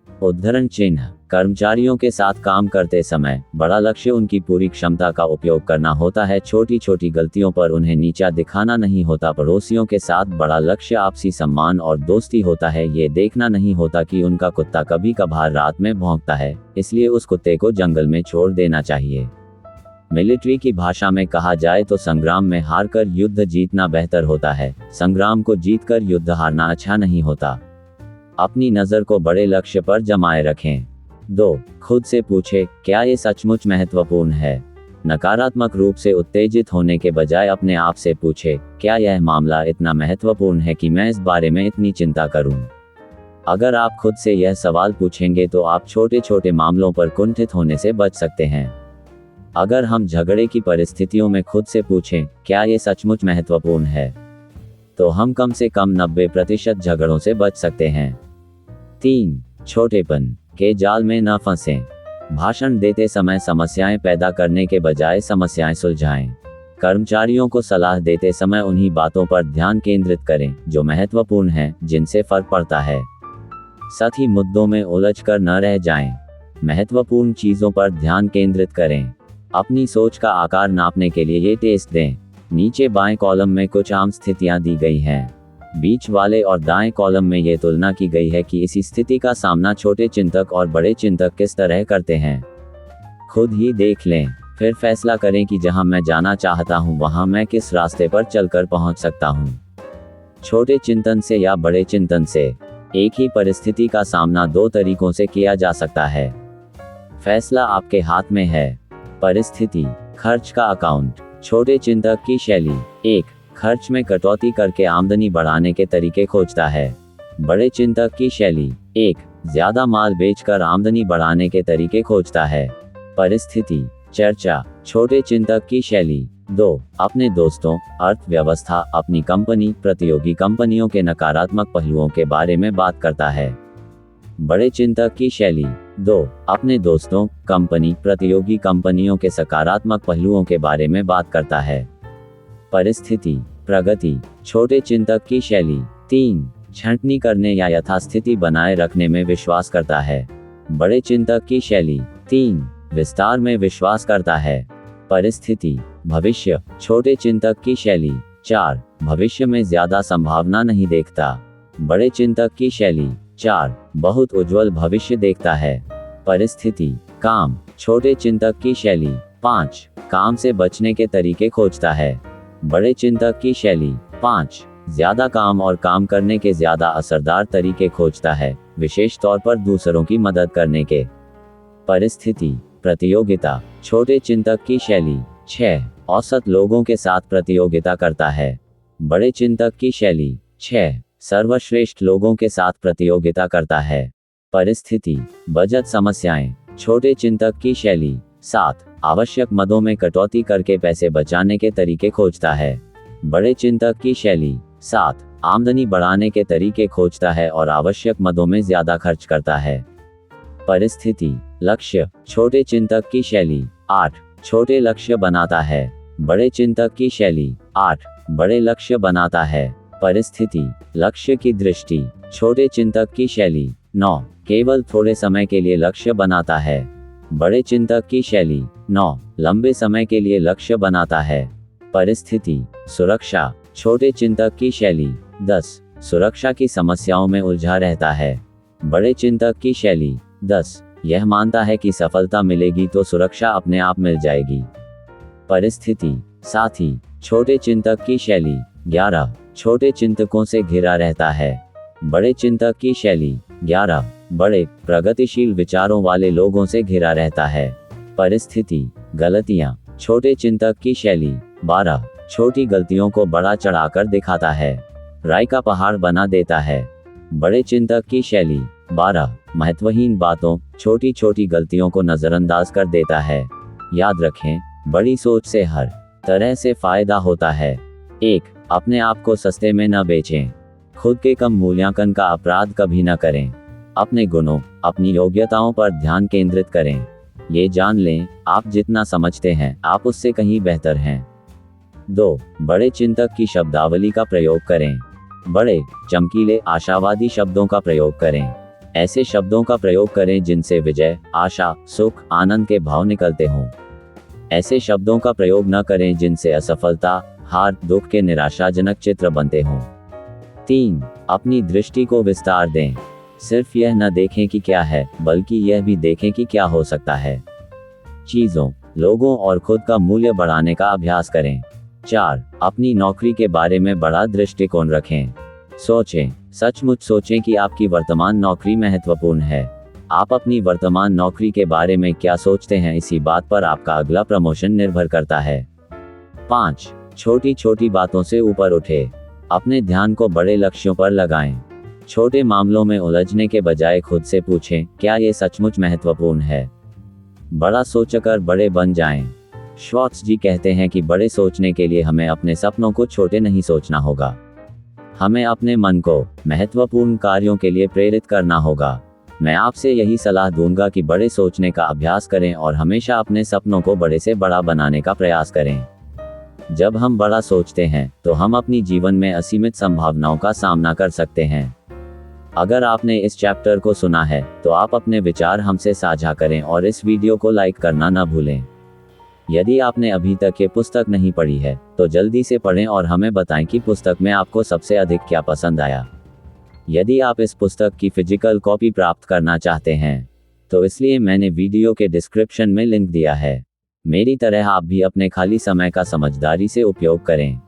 उद्धरण चिन्ह, कर्मचारियों के साथ काम करते समय बड़ा लक्ष्य उनकी पूरी क्षमता का उपयोग करना होता है, छोटी छोटी गलतियों पर उन्हें नीचा दिखाना नहीं होता। पड़ोसियों के साथ बड़ा लक्ष्य आपसी सम्मान और दोस्ती होता है, ये देखना नहीं होता कि उनका कुत्ता कभी कभार रात में भौंकता है, इसलिए उस कुत्ते को जंगल में छोड़ देना चाहिए। मिलिट्री की भाषा में कहा जाए तो संग्राम में हारकर युद्ध जीतना बेहतर होता है, संग्राम को जीतकर युद्ध हारना अच्छा नहीं होता। अपनी नज़र को बड़े लक्ष्य पर जमाए रखें। 2. खुद से पूछे, क्या ये सचमुच महत्वपूर्ण है? नकारात्मक रूप से उत्तेजित होने के बजाय अपने आप से पूछे, क्या यह मामला इतना महत्वपूर्ण है कि मैं इस बारे में इतनी चिंता करूं? अगर आप खुद से यह सवाल पूछेंगे तो आप छोटे छोटे मामलों पर कुंठित होने से बच सकते हैं। अगर हम झगड़े की परिस्थितियों में खुद से पूछें, क्या ये सचमुच महत्वपूर्ण है, तो हम कम से कम 90% झगड़ों से बच सकते हैं। 3. छोटेपन के जाल में न फंसें। भाषण देते समय समस्याएं पैदा करने के बजाय समस्याएं सुलझाएं। कर्मचारियों को सलाह देते समय उन्हीं बातों पर ध्यान केंद्रित करें जो महत्वपूर्ण हैं, जिनसे फर्क पड़ता है। सतही मुद्दों में उलझकर न रह जाएं। महत्वपूर्ण चीजों पर ध्यान केंद्रित करें। अपनी सोच का आकार नापने के लिए ये टेस्ट दें। नीचे बाएं कॉलम में कुछ आम स्थितियां दी गई हैं। बीच वाले और दाएं कॉलम में ये तुलना की गई है कि इसी स्थिति का सामना छोटे चिंतक और बड़े चिंतक किस तरह करते हैं। खुद ही देख लें, फिर फैसला करें कि जहां मैं जाना चाहता हूं वहां मैं किस रास्ते पर चलकर पहुंच सकता हूं। छोटे चिंतन से या बड़े चिंतन से एक ही परिस्थिति का सामना दो तरीकों से किया जा सकता है। फैसला आपके हाथ में है। परिस्थिति, खर्च का अकाउंट। छोटे चिंतक की शैली 1. खर्च में कटौती करके आमदनी बढ़ाने के तरीके खोजता है। बड़े चिंतक की शैली 1. ज्यादा माल बेचकर आमदनी बढ़ाने के तरीके खोजता है। परिस्थिति, चर्चा। छोटे चिंतक की शैली 2. अपने दोस्तों, अर्थव्यवस्था, अपनी कंपनी, प्रतियोगी कंपनियों के नकारात्मक पहलुओं के बारे में बात करता है। बड़े चिंतक की शैली 2. अपने दोस्तों, कंपनी, प्रतियोगी कंपनियों के सकारात्मक पहलुओं के बारे में बात करता है। परिस्थिति, प्रगति। छोटे चिंतक की शैली 3. छंटनी करने या यथास्थिति बनाए रखने में विश्वास करता है। बड़े चिंतक की शैली 3. विस्तार में विश्वास करता है। परिस्थिति, भविष्य। छोटे चिंतक की शैली 4. भविष्य में ज्यादा संभावना नहीं देखता। बड़े चिंतक की शैली 4. बहुत उज्जवल भविष्य देखता है। परिस्थिति, काम। छोटे चिंतक की शैली 5. काम से बचने के तरीके खोजता है। बड़े चिंतक की शैली 5. ज्यादा काम और काम करने के ज्यादा असरदार तरीके खोजता है, विशेष तौर पर दूसरों की मदद करने के। परिस्थिति, प्रतियोगिता। छोटे चिंतक की शैली 6. औसत लोगों के साथ प्रतियोगिता करता है। बड़े चिंतक की शैली 6. सर्वश्रेष्ठ लोगों के साथ प्रतियोगिता करता है। परिस्थिति, बजट समस्याएं। छोटे चिंतक की शैली 7. आवश्यक मदों में कटौती करके पैसे बचाने के तरीके खोजता है। बड़े चिंतक की शैली 7. आमदनी बढ़ाने के तरीके खोजता है और आवश्यक मदों में ज्यादा खर्च करता है। परिस्थिति, लक्ष्य। छोटे चिंतक की शैली 8. छोटे लक्ष्य बनाता है। बड़े चिंतक की शैली 8. बड़े लक्ष्य बनाता है। परिस्थिति, लक्ष्य की दृष्टि। छोटे चिंतक की शैली 9. केवल थोड़े समय के लिए लक्ष्य बनाता है। बड़े चिंतक की शैली 9. लंबे समय के लिए लक्ष्य बनाता है। परिस्थिति, सुरक्षा। छोटे चिंतक की शैली 10. सुरक्षा की समस्याओं में उलझा रहता है। बड़े चिंतक की शैली 10. यह मानता है कि सफलता मिलेगी तो सुरक्षा अपने आप मिल जाएगी। परिस्थिति, साथी। छोटे चिंतक की शैली 11. छोटे चिंतकों से घिरा रहता है। बड़े चिंतक की शैली 11. बड़े, प्रगतिशील विचारों वाले लोगों से घिरा रहता है। परिस्थिति, गलतियां। छोटे चिंतक की शैली 12. छोटी गलतियों को बड़ा चढ़ाकर दिखाता है, राय का पहाड़ बना देता है। बड़े चिंतक की शैली 12. महत्वहीन बातों, छोटी छोटी गलतियों को नजरअंदाज कर देता है। याद रखें, बड़ी सोच से हर तरह से फायदा होता है। 1. अपने आप को सस्ते में न बेचें। खुद के कम मूल्यांकन का अपराध कभी न करें। अपने गुणों, अपनी योग्यताओं पर ध्यान केंद्रित करें। ये जान लें, आप जितना समझते हैं आप उससे कहीं बेहतर हैं। 2. बड़े चिंतक की शब्दावली का प्रयोग करें। बड़े, चमकीले, आशावादी शब्दों का प्रयोग करें। ऐसे शब्दों का प्रयोग करें जिनसे विजय, आशा, सुख, आनंद के भाव निकलते हों। ऐसे शब्दों का प्रयोग न करें जिनसे असफलता, हार, दुख के निराशाजनक चित्र बनते हों। 3. अपनी दृष्टि को विस्तार दें। सिर्फ यह न देखें कि क्या है, बल्कि यह भी देखें कि क्या हो सकता है। चीजों, लोगों और खुद का मूल्य बढ़ाने का अभ्यास करें। 4. अपनी नौकरी के बारे में बड़ा दृष्टिकोण रखें। सोचें, सचमुच सोचें कि आपकी वर्तमान नौकरी महत्वपूर्ण है। आप अपनी वर्तमान नौकरी के बारे में क्या सोचते हैं, इसी बात पर आपका अगला प्रमोशन निर्भर करता है। 5. छोटी छोटी बातों से ऊपर उठे। अपने ध्यान को बड़े लक्ष्यों पर लगाएं। छोटे मामलों में उलझने के बजाय खुद से पूछें, क्या ये सचमुच महत्वपूर्ण है। बड़ा सोचकर बड़े बन जाएं। श्वार्ट्ज जी कहते हैं कि बड़े सोचने के लिए हमें अपने सपनों को छोटे नहीं सोचना होगा। हमें अपने मन को महत्वपूर्ण कार्यों के लिए प्रेरित करना होगा। मैं आपसे यही सलाह दूंगा कि बड़े सोचने का अभ्यास करें और हमेशा अपने सपनों को बड़े से बड़ा बनाने का प्रयास करें। जब हम बड़ा सोचते हैं तो हम अपनी जीवन में असीमित संभावनाओं का सामना कर सकते हैं। अगर आपने इस चैप्टर को सुना है तो आप अपने विचार हमसे साझा करें और इस वीडियो को लाइक करना ना भूलें। यदि आपने अभी तक ये पुस्तक नहीं पढ़ी है तो जल्दी से पढ़ें और हमें बताएं कि पुस्तक में आपको सबसे अधिक क्या पसंद आया। यदि आप इस पुस्तक की फिजिकल कॉपी प्राप्त करना चाहते हैं तो इसलिए मैंने वीडियो के डिस्क्रिप्शन में लिंक दिया है। मेरी तरह आप भी अपने खाली समय का समझदारी से उपयोग करें।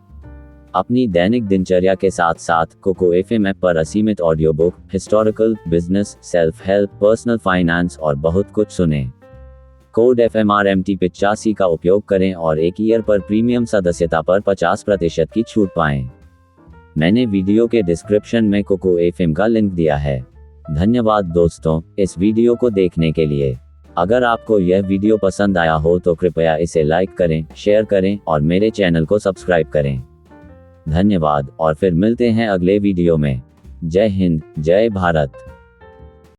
अपनी दैनिक दिनचर्या के साथ साथ कोको एफएम ऐप पर असीमित audio book, historical, business, self help, personal finance और बहुत कुछ सुनें। कोड FMRMT 85 का उपयोग करें और 1 ईयर पर प्रीमियम सदस्यता पर 50% की छूट पाएं। मैंने वीडियो के डिस्क्रिप्शन में कोको एफएम का लिंक दिया है। धन्यवाद दोस्तों, इस वीडियो को देखने के लिए। अगर आपको यह वीडियो पसंद आया हो तो कृपया इसे लाइक करें, शेयर करें और मेरे चैनल को सब्सक्राइब करें। धन्यवाद और फिर मिलते हैं अगले वीडियो में। जय हिंद, जय भारत।